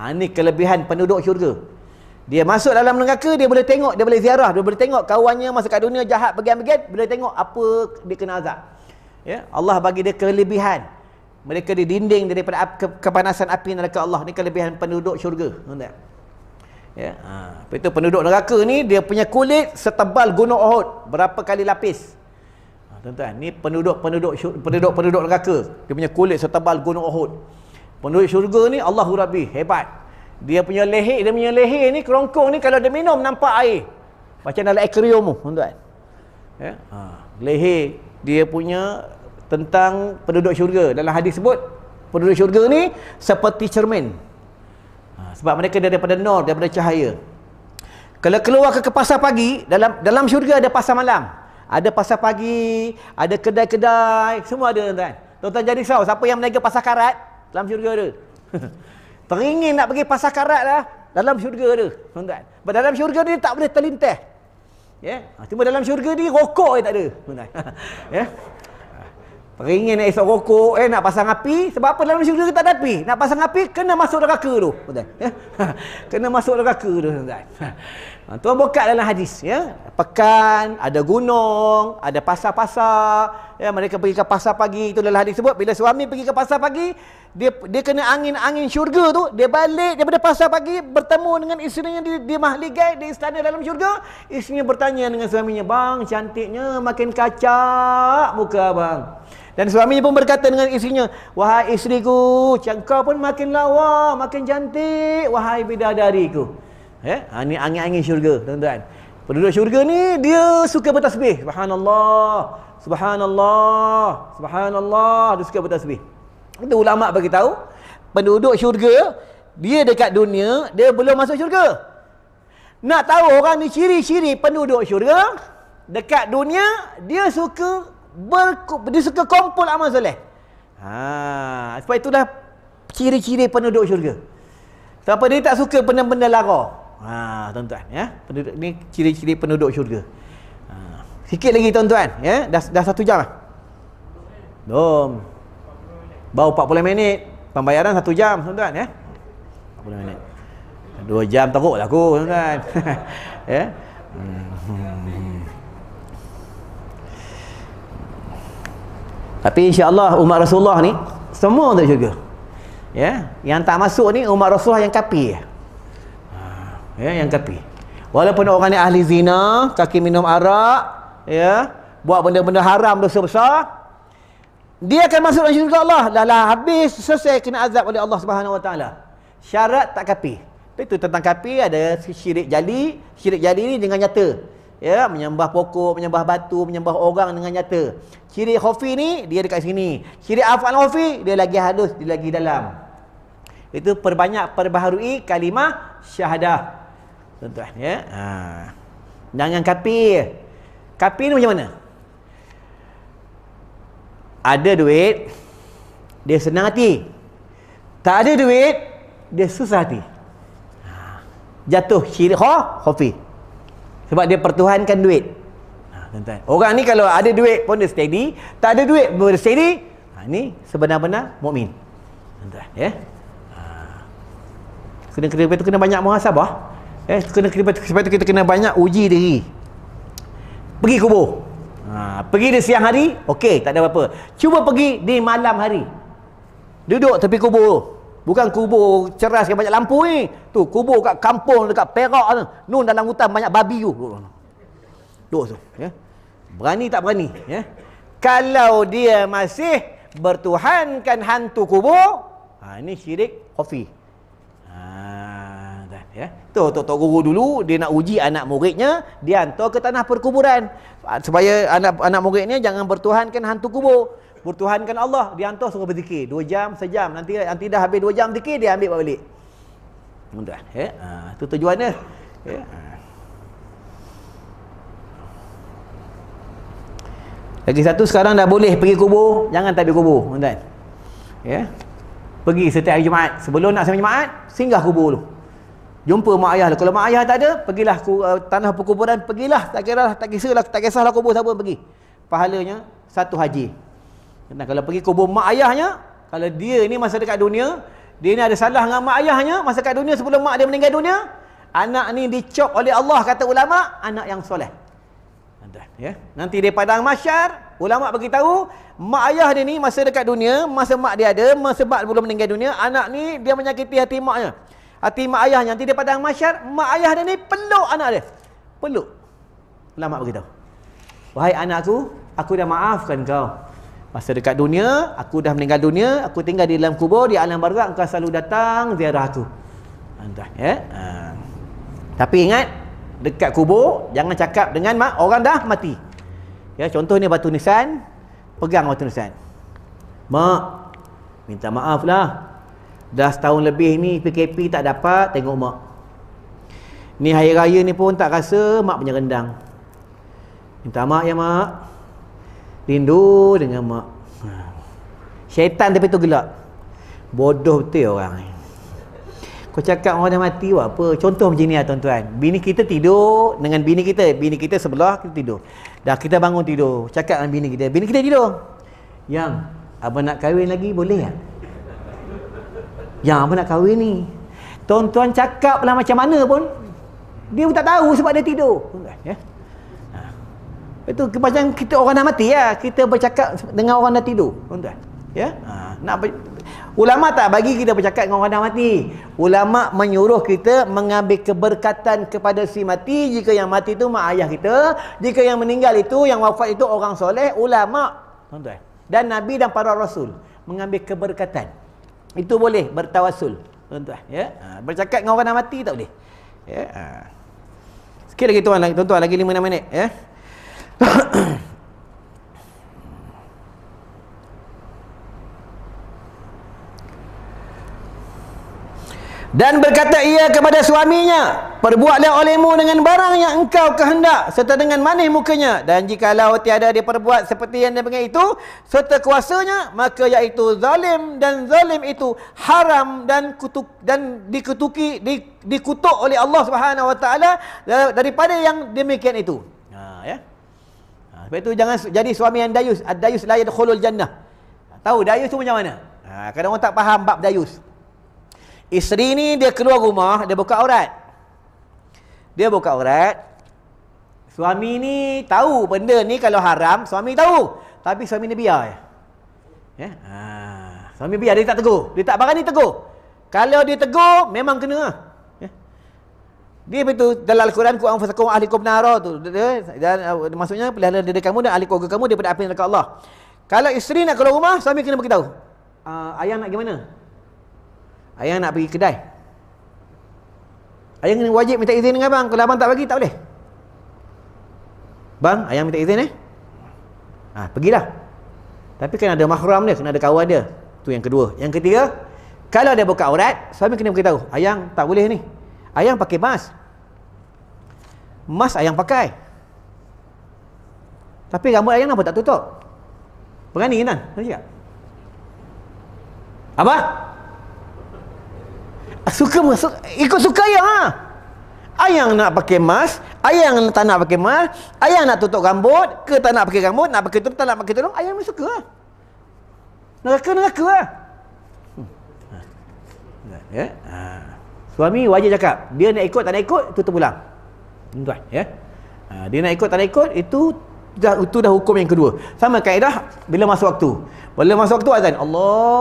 Ini kelebihan penduduk syurga. Dia masuk dalam neraka, dia boleh tengok, dia boleh ziarah, dia boleh tengok kawannya masuk kat dunia jahat bagian-bagian, boleh tengok apa dia kena azab. Ya, Allah bagi dia kelebihan. Mereka didinding daripada kepanasan api neraka Allah. Ni kelebihan penduduk syurga. Ya, itu penduduk neraka ni dia punya kulit setebal gunung Uhud, berapa kali lapis. Tuan-tuan, ni penduduk neraka, dia punya kulit setebal gunung Uhud. Penduduk syurga ni Allahu Rabbi, hebat. Dia punya leher ni, kerongkong ni kalau dia minum nampak air. Macam dalam akuarium tu, tuan-tuan. Ya? Leher dia punya tentang penduduk syurga. Dalam hadis sebut, penduduk syurga ni seperti cermin. Sebab mereka daripada nur, daripada cahaya. Kalau keluar ke pasar pagi, dalam syurga ada pasar malam. Ada pasar pagi, ada kedai-kedai, semua ada, tuan-tuan. Tuan-tuan jadi risau, siapa yang meniaga pasar karat? Dalam syurga ada. Teringin nak pergi pasar karat lah, dalam syurga ada, tuan-tuan. Dalam syurga dia tak boleh terlintas. Ya, cuma dalam syurga ni rokok je tak ada, tuan-tuan. Ya. Teringin nak esok rokok, nak pasang api, sebab apa dalam syurga tak ada api. Nak pasang api kena masuk neraka tu, tuan-tuan. Ya. Kena masuk neraka tu, tuan-tuan. Tuan buka dalam hadis, ya. Pekan, ada gunung, ada pasar-pasar, ya, mereka pergi ke pasar pagi, itu dalam hadis sebut bila suami pergi ke pasar pagi, dia kena angin syurga tu, dia balik daripada pasar pagi bertemu dengan isterinya di mahligai, di istana dalam syurga. Isterinya bertanya dengan suaminya, "Bang, cantiknya makin kacak muka abang." Dan suaminya pun berkata dengan isterinya, "Wahai isteriku, kau pun makin lawa, makin cantik, wahai bidadariku." Ya, ini angin-angin syurga, tuan-tuan. Penduduk syurga ni dia suka bertasbih. Subhanallah, subhanallah, subhanallah, dia suka bertasbih. Itu ulama bagi tahu, penduduk syurga dia dekat dunia, dia belum masuk syurga. Nak tahu orang ni ciri-ciri penduduk syurga, dekat dunia dia suka kumpul amal soleh. Sebab itulah ciri-ciri penduduk syurga. Siapa dia tak suka benda-benda lara? Tuan-tuan, ya. Penduduk ni ciri-ciri penduduk syurga. Sikit lagi tuan-tuan, ya. Dah 1 jam lah. Belum. Baru 40 minit. Pembayaran 1 jam, tuan-tuan, ya. 40 minit. 2 jam teruklah aku, tuan-tuan. Ya. Tapi insya-Allah umat Rasulullah ni semua untuk syurga. Ya, yang tak masuk ni umat Rasulullah yang kafir. Ya, yang kafir. Walaupun orang ni ahli zina, kaki minum arak, ya, buat benda-benda haram, dosa besar, dia akan masuk dalam syurga Allah. Dah habis, selesai kena azab oleh Allah Subhanahu Wa Taala. Syarat tak kafir. Itu tentang kafir ada syirik jali. Syirik jali ni dengan nyata. Ya, menyembah pokok, menyembah batu, menyembah orang dengan nyata. Syirik khafi ni dia dekat sini. Syirik afal khafi dia lagi halus, dia lagi dalam. Itu perbaharui kalimah syahadah. Tuan-tuan, ya. Jangan kafir. Kafir ni macam mana? Ada duit, dia senang hati. Tak ada duit, dia susah hati. Jatuh syirik khafi. Sebab dia pertuhankan duit. Tuan-tuan, orang ni kalau ada duit pun dia steady, tak ada duit pun dia steady. Ni sebenar-benar mukmin. Tuan-tuan, ya. Kena banyak muhasabah. Sebab itu kita kena banyak uji diri. Pergi kubur. Pergi di siang hari, okey, tak ada apa-apa. Cuba pergi di malam hari. Duduk tepi kubur. Bukan kubur ceras yang banyak lampu ni. Tu kubur kat kampung dekat Perak tu. Nun dalam hutan banyak babi tu. Duduk tu, ya. Berani tak berani, ya. Kalau dia masih bertuhankan hantu kubur, ini syirik khafi. Ya. Tok guru dulu dia nak uji anak muridnya, dia hantar ke tanah perkuburan supaya anak muridnya jangan bertuhankan hantu kubur, bertuhankan Allah. Dia hantar suruh berzikir 2 jam, sejam. Nanti dah habis 2 jam zikir, dia ambil balik. Mudah, ya. Itu tujuannya, ya. Lagi satu, sekarang dah boleh pergi kubur, jangan tak pergi kubur, tuan-tuan. Ya. Pergi setiap hari Jumaat. Sebelum nak sampai Jumaat, singgah kubur dulu. Jumpa mak ayah. Kalau mak ayah tak ada, pergilah tanah perkuburan, pergilah, tak kisahlah kubur siapa, pergi. Pahalanya 1 haji. Nah, kalau pergi kubur mak ayahnya, kalau dia ni masa dekat dunia, dia ni ada salah dengan mak ayahnya masa dekat dunia, sebelum mak dia meninggal dunia, anak ni dicop oleh Allah, kata ulama, anak yang soleh. Ya. Nanti di padang mahsyar, ulama bagi tahu mak ayah dia ni masa dekat dunia, masa mak dia ada, masa mak belum meninggal dunia, anak ni dia menyakiti hati maknya, hati mak ayahnya. Nanti di padang mahsyar, mak ayah dia ni peluk anak dia. Peluk. Ulama bagi tahu, wahai anakku, aku dah maafkan kau. Masa dekat dunia, aku dah meninggal dunia, aku tinggal di dalam kubur, di alam barzakh, engkau selalu datang ziarah aku. Ya. Tapi ingat, dekat kubur jangan cakap dengan orang dah mati. Ya, contoh ni batu nisan, pegang batu nisan. Mak, minta maaf lah. Dah setahun lebih ni PKP tak dapat tengok mak. Ni hari raya ni pun tak rasa mak punya rendang. Minta maaf ya mak. Rindu dengan mak. Syaitan tapi tu gelak. Bodoh betul orang ni. Kau cakap orang dah mati buat apa? Contoh macam ni lah tuan-tuan. Bini kita tidur dengan bini kita sebelah, kita tidur. Dah kita bangun tidur, cakap dengan bini kita tidur. Yang, abang nak kahwin lagi boleh tak? Yang abang nak kahwin ni. Tuan-tuan cakap lah macam mana pun, dia pun tak tahu sebab dia tidur. Ya? Itu macam kita orang dah mati lah, kita bercakap dengan orang dah tidur. Tuan-tuan. Ya? Ulama tak bagi kita bercakap dengan orang dah mati. Ulama menyuruh kita mengambil keberkatan kepada si mati. Jika yang mati itu mak ayah kita, jika yang meninggal itu, yang wafat itu orang soleh, ulama, tuan-tuan, dan Nabi dan para Rasul mengambil keberkatan. Itu boleh bertawasul, tuan-tuan. Ya? Bercakap dengan orang dah mati tak boleh. Ya? Sikit lagi tuan-tuan, lagi 5-6 minit. Ya? Dan berkata ia kepada suaminya, perbuatlah olehmu dengan barang yang engkau kehendak serta dengan manis mukanya, dan jikalau tiada dia perbuat seperti yang demikian itu serta kuasanya, maka iaitu zalim, dan zalim itu haram dan dikutuk oleh Allah Subhanahu Wa Taala daripada yang demikian itu. Ya. Sebab itu jangan jadi suami yang dayus. Ad-dayus la yadkhulul jannah. Tahu dayus tu macam mana? Kadang orang tak faham bab dayus. Isteri ni dia keluar rumah, dia buka aurat. Suami ni tahu benda ni kalau haram, suami tahu. Tapi suami ni biar je. Ya? Suami biar, dia tak tegur. Dia tak berani tegur. Kalau dia tegur, memang kena lah. Ya? Dia betul dalam Al-Quran, ku anfusakum ahlikum nara tu. Dan maksudnya pelihara diri kamu dan ahli keluarga kamu daripada api neraka Allah. Kalau isteri nak keluar rumah, suami kena beritahu. Ayah nak pergi mana? Ayah nak pergi kedai. Ayah kena wajib minta izin dengan abang. Kalau abang tak bagi, tak boleh. Bang, ayah minta izin pergilah. Tapi kena ada mahram dia, kena ada kawan dia. Tu yang kedua. Yang ketiga, kalau dia buka aurat, suami kena beritahu, ayang tak boleh ni. Ayang pakai mask. Mask ayang pakai. Tapi rambut ayang nampak tak tutup. Berani kan? Tahu tak? Apa? Ikut suka ayang. Ayang nak pakai mask, ayang tak nak pakai mask, ayang nak tutup rambut ke tak nak pakai rambut, nak pakai tudung tak nak pakai tudung, ayang suka lah. Neraka lah. Ya? Suami wajib cakap, dia nak ikut tak nak ikut, itu terpulang. Tuan, ya? Dia nak ikut tak nak ikut, itu dah hukum yang kedua. Sama kaedah bila masuk waktu. Bila masuk waktu azan, Allahu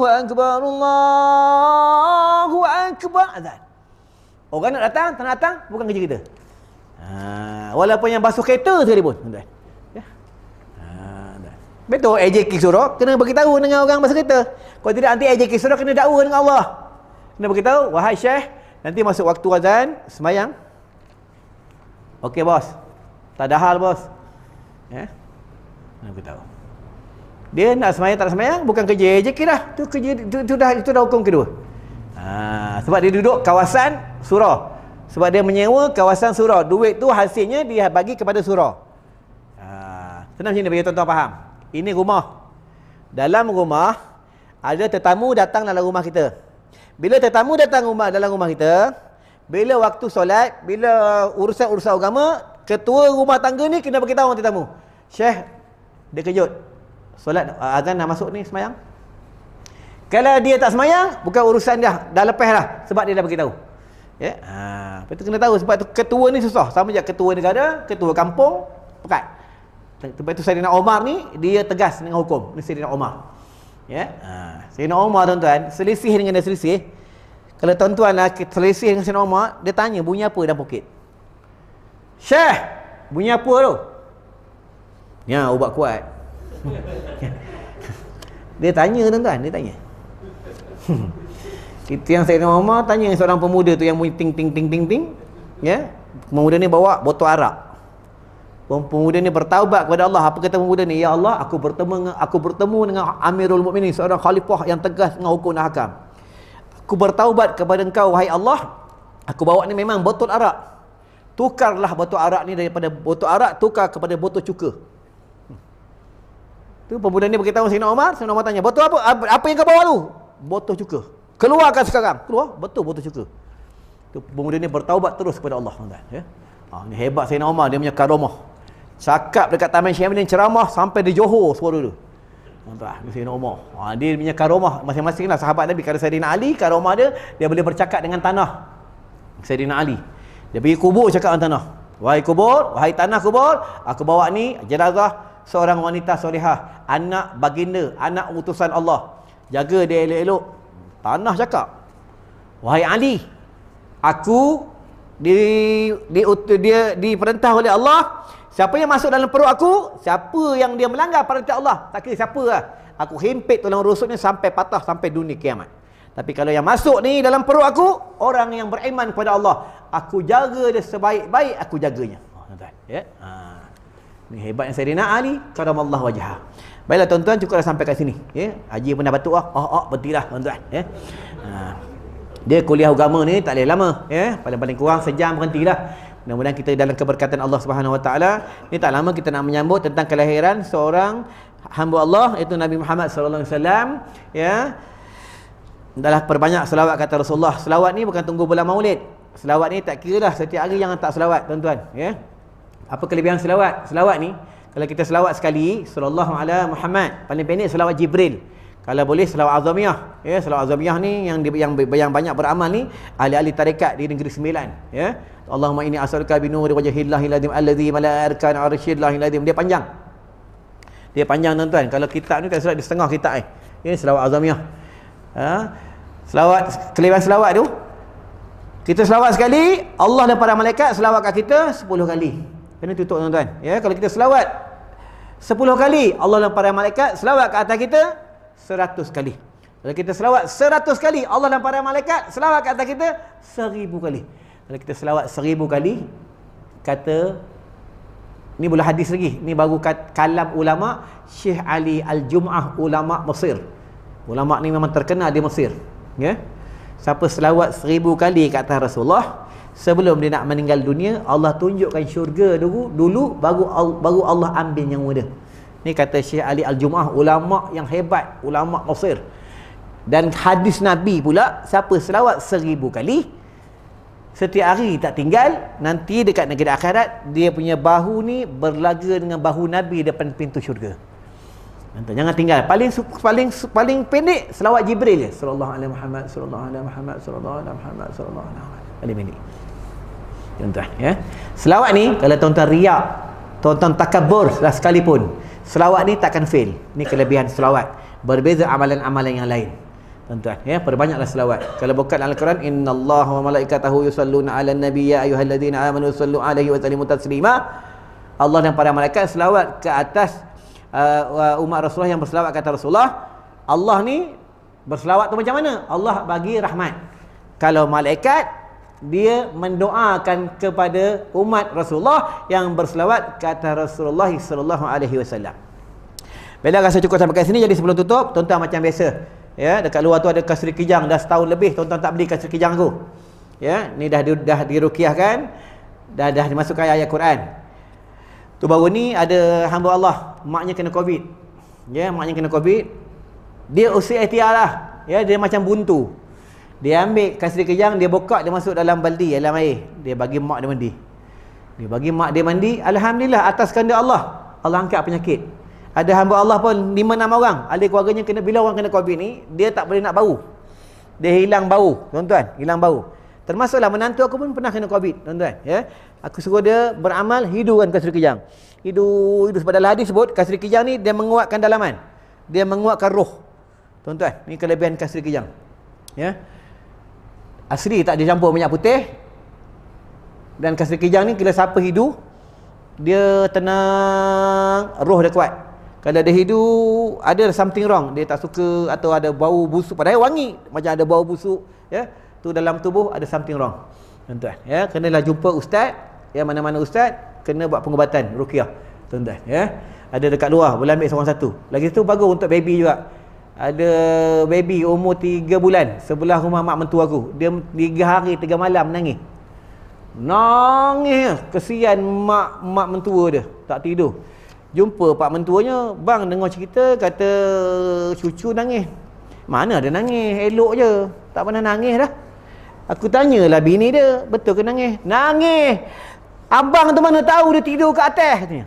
Akbar, Allahu Akbar, azan. Orang nak datang, tak nak datang, bukan kerja kita. Walaupun yang basuh kereta sekalipun. Ya? Betul, AJK suruh kena beritahu dengan orang basuh kereta. Kalau tidak, nanti AJK suruh kena dakwa dengan Allah. Kena beritahu, wahai Syekh, nanti masuk waktu azan, semayang. Okey bos, tak ada hal bos. Ya? Nak beritahu. Dia nak semayang tak nak semayang, bukan kerja AJK dah. Itu dah hukum kedua. Sebab dia duduk kawasan surau. Sebab dia menyewa kawasan surau. Duit tu hasilnya dia bagi kepada surau. Senang macam ni bagi tuan-tuan faham. Ini rumah. Dalam rumah ada tetamu datang dalam rumah kita. Bila tetamu datang dalam rumah kita, bila waktu solat, bila urusan-urusan agama, ketua rumah tangga ni kena beritahu orang tetamu. Syekh, dia kejut. Solat azan dah masuk ni semayang. Kalau dia tak semayang, bukan urusan dia, dah lepas dah, sebab dia dah beritahu. Ya, betul kena tahu, sebab tu ketua ni susah. Sama je ketua negara, ketua kampung, pekat. Sebab tu Sayyidina Omar ni dia tegas dengan hukum. Ni Sayyidina Omar. Ya, Sayyidina Omar tuan-tuan, selisih dengan dia selisih. Kalau tuan-tuan lah selisih dengan Sayyidina Omar, dia tanya bunyi apa dalam poket. Syekh, bunyi apa tu? Ya, ubat kuat. Dia tanya tuan-tuan, dia tanya. Itu yang Sayyidina Umar tanya seorang pemuda tu yang bunyi ting ting ting ting ting. Ya. Pemuda ni bawa botol arak. Pemuda ni bertaubat kepada Allah. Apa kata pemuda ni? Ya Allah, aku bertemu dengan Amirul Mukminin, seorang khalifah yang tegas dengan hukum dan hakam. Aku bertaubat kepada engkau wahai Allah. Aku bawa ni memang botol arak. Tukarlah botol arak ni daripada botol arak tukar kepada botol cuka. Tu pemuda ni beritahu Sayyidina Umar. Sayyidina Umar tanya, botol apa? Apa yang kau bawa tu? Botol cuka. Keluarkan sekarang. Keluar, betul botol cuka. Tu pemuda ni bertaubat terus kepada Allah. Ya? Ni hebat Sayyidina Umar, dia punya karamah. Cakap dekat Taman Syekh Amin ceramah sampai di Johor suara dia. Ni Sayyidina Umar. Dia punya karamah masing-masing lah sahabat Nabi. Kalau Sayyidina Ali, karamah dia boleh bercakap dengan tanah. Sayyidina Ali, dia pergi kubur cakap dengan tanah. Wahai kubur, wahai tanah kubur, aku bawa ni jenazah seorang wanita solehah, anak baginda, anak utusan Allah. Jaga dia elok-elok. Tanah cakap, wahai Ali, aku diperintah oleh Allah, siapa yang masuk dalam perut aku, siapa yang dia melanggar perintah Allah, tak kira siapa lah, aku himpit tulang rusuknya sampai patah, sampai dunia kiamat. Tapi kalau yang masuk ni dalam perut aku, orang yang beriman kepada Allah, aku jaga dia sebaik-baik aku jaganya. Ya? Ni hebatnya Sayyidina Ali karamallahu wajhah. Baiklah tuan-tuan, cukuplah sampai kat sini. Ya, haji pun dah batuk lah. Berhenti dah tuan-tuan. Ya. Dia kuliah agama ni tak boleh lama, ya. Paling-paling kurang sejam berhentilah. Mudah-mudahan kita dalam keberkatan Allah Subhanahu Wa Taala. Ni tak lama kita nak menyambut tentang kelahiran seorang hamba Allah, iaitu Nabi Muhammad sallallahu alaihi wasallam, ya. Adalah perbanyak selawat kata Rasulullah. Selawat ni bukan tunggu bulan Maulid. Selawat ni tak kira dah setiap hari jangan tak selawat, tuan-tuan, ya. Apa kelebihan selawat? Selawat ni kalau kita selawat sekali, sallallahu alaihi Muhammad, paling pendek selawat Jibril. Kalau boleh selawat azamiyah, ya. Selawat azamiyah ni yang banyak beramal ni ahli-ahli tarekat di negeri Sembilan, ya. Allahumma inni as'aluka bi nuri wajhillahil ladzi alladzi mala'a arkana arsyillahil ladzi. Dia panjang. Dia panjang, tuan-tuan. Kalau kitab ni tak silap di setengah kitab ni. Ya, selawat azamiyah. Selawat, kelebihan selawat tu, kita selawat sekali, Allah dan para malaikat selawat kat kita 10 kali. Kena tutup, tuan-tuan. Ya, kalau kita selawat 10 kali, Allah dan para malaikat selawat kat atas kita 100 kali. Kalau kita selawat 100 kali, Allah dan para malaikat selawat kat atas kita 1000 kali. Kalau kita selawat 1000 kali, kata ni boleh hadis lagi. Ni baru kalam ulama Syekh Ali Al-Jum'ah, ulama Mesir. Ulama ni memang terkenal di Mesir, ya. Siapa selawat 1000 kali kat atas Rasulullah sebelum dia nak meninggal dunia, Allah tunjukkan syurga dulu baru Allah ambil nyawa dia. Ni kata Syekh Ali Al-Jum'ah, ulama yang hebat, ulama Mesir. Dan hadis Nabi pula, siapa selawat 1000 kali setiap hari tak tinggal, nanti dekat negeri akhirat dia punya bahu ni berlaga dengan bahu Nabi depan pintu syurga. Jangan tinggal. Paling pendek selawat Jibril je. Sallallahu alaihi Muhammad, sallallahu alaihi Muhammad, sallallahu alaihi Muhammad, sallallahu alaihi Muhammad. Paling pendek. Tuan-tuan, ya. Selawat ni kalau tuan-tuan riak, tuan-tuan takabur lah sekalipun, selawat ni takkan fail. Ni kelebihan selawat. Berbeza amalan-amalan yang lain. Tuan-tuan, ya, perbanyaklah selawat. Kalau buka dalam Al-Quran, innallaha wa malaikatahu yusalluna 'alan nabiy ya ayyuhalladzina amanu sallu 'alaihi wa sallimu taslima. Allah dan para malaikat selawat ke atas umat Rasulullah yang berselawat kata Rasulullah. Allah ni berselawat tu macam mana? Allah bagi rahmat. Kalau malaikat, dia mendoakan kepada umat Rasulullah yang berselawat kata Rasulullah sallallahu alaihi wasallam. Bila rasa cukup sampai kat sini, jadi sebelum tutup, tuan-tuan macam biasa, ya, dekat luar tu ada kasri kijang dah setahun lebih tuan-tuan tak beli kasri kijang tu. Ya, ni dah diruqyahkan, dah dimasukkan ayat Quran. Tu baru ni ada hamba Allah, maknya kena Covid. Ya, maknya kena Covid. Dia usia ikhtiar lah. Ya, dia macam buntu. Dia ambil kasri kejang, dia buka, dia masuk dalam baldi, dalam air. Dia bagi mak dia mandi. Dia bagi mak dia mandi. Alhamdulillah, atas kehendak Allah, Allah angkat penyakit. Ada hamba Allah pun 5-6 orang, ahli keluarganya kena, bila orang kena Covid ni, dia tak boleh nak bau. Dia hilang bau, tuan-tuan, hilang bau. Termasuklah menantu aku pun pernah kena Covid, tuan-tuan, ya. Aku suruh dia beramal hidupkan kasri kijang. Hidup sebab dalam hadis sebut kasri kijang ni dia menguatkan dalaman. Dia menguatkan roh. Tuan-tuan, ni kelebihan kasri kijang. Ya. Asli tak dicampur minyak putih. Dan kasri kijang ni bila siapa hidup, dia tenang, roh dia kuat. Kalau dia hidup ada something wrong, dia tak suka atau ada bau busuk, padahal wangi macam ada bau busuk, ya. Tu dalam tubuh ada something wrong. Tuan-tuan, ya, kenalah jumpa ustaz, ya, mana-mana ustaz, kena buat pengubatan ruqyah, tuan-tuan, ya. Ada dekat luar, boleh ambil seorang satu. Lagi tu bagus untuk baby juga. Ada baby umur 3 bulan sebelah rumah mak mentua aku. Dia 3 hari 3 malam nangis. Nangis, kesian mak mentua dia, tak tidur. Jumpa pak mentuanya, bang dengar cerita kata cucu nangis. Mana ada nangis, elok je, tak pernah nangis dah. Aku tanyalah bini dia, betul ke nangis? Nangis. Abang tu mana tahu dia tidur kat atas katanya.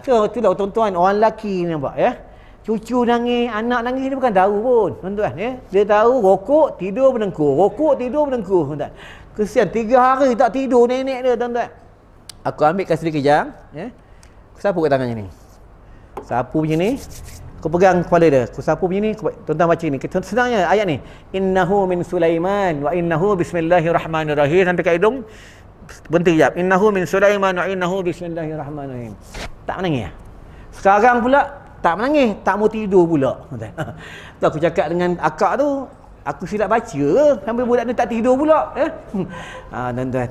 Itulah tuan-tuan, orang lelaki ni nampak, ya. Cucu nangis, anak nangis, dia bukan tahu pun, tuan-tuan, ya. Dia tahu rokok tidur berdengkur, rokok tidur berdengkur, tuan-tuan. Kesian 3 hari tak tidur nenek dia, tuan-tuan. Aku ambil kasri kejang, ya. Aku sapu kat tangannya ni. Sapu macam ni. Aku pegang kepala dia. Aku sapu macam ni. Tuan-tuan baca ni. Senangnya ayat ni. Innahu min Sulaiman wa innahu bismillahirrahmanirrahim. Sampai kat hidung. Berhenti kejap. Innahu min Sulaiman wa innahu bismillahirrahmanirrahim. Tak menangis. Sekarang pula tak menangis. Tak mau tidur pula. Tu aku cakap dengan akak tu. Aku silap baca sampai budak ni tak tidur pula, ya. Tuan-tuan,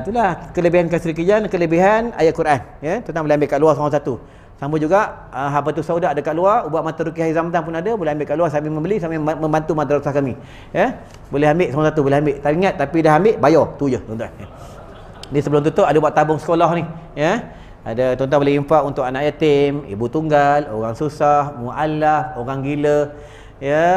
itulah kelebihan kasri kijang, kelebihan ayat Quran, ya. Tuan-tuan boleh ambil kat luar seorang satu. Sama juga Habatus Sauda dekat luar, ubat mata ruqyah Zamzam pun ada, boleh ambil kat luar sambil membeli sambil membantu madrasah kami. Ya. Boleh ambil semua satu, boleh ambil. Tak ingat tapi dah ambil bayar, tu je tuan-tuan. Ni sebelum tutup ada buat tabung sekolah ni, ya. Ada tuan-tuan boleh infak untuk anak yatim, ibu tunggal, orang susah, mualaf, orang gila, ya,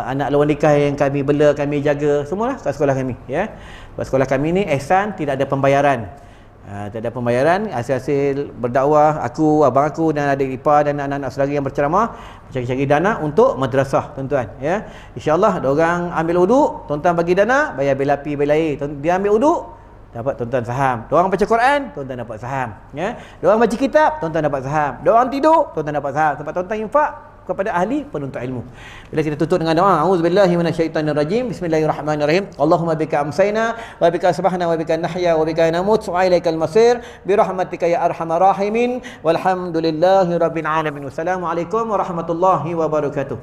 anak lawan nikah yang kami bela, kami jaga, semualah kat sekolah kami, ya. Kat sekolah kami ni ihsan, tidak ada pembayaran. Tak ada pembayaran, hasil-hasil berdakwah aku, abang aku dan adik ipar dan anak-anak saudara yang berceramah cari-cari dana untuk madrasah tuan-tuan, ya. InsyaAllah diorang ambil uduk, tuan-tuan bagi dana, bayar bil api, bil air, dia ambil uduk, dapat tuan-tuan saham. Diorang baca Quran, tuan-tuan dapat saham, ya. Diorang baca kitab, tuan-tuan dapat saham. Diorang tidur, tuan-tuan dapat saham. Sebab tuan-tuan infak kepada ahli penuntut ilmu. Bila kita tutup dengan doa, auzubillahi minasyaitonirrajim, bismillahirrahmanirrahim. Allahumma bika amsayna wa bika asbahna wa bika nahya wa bika namut wa ilaikal masir bi rahmatika ya arhamar rahimin walhamdulillahi rabbil alamin. Wassalamualaikum warahmatullahi wabarakatuh.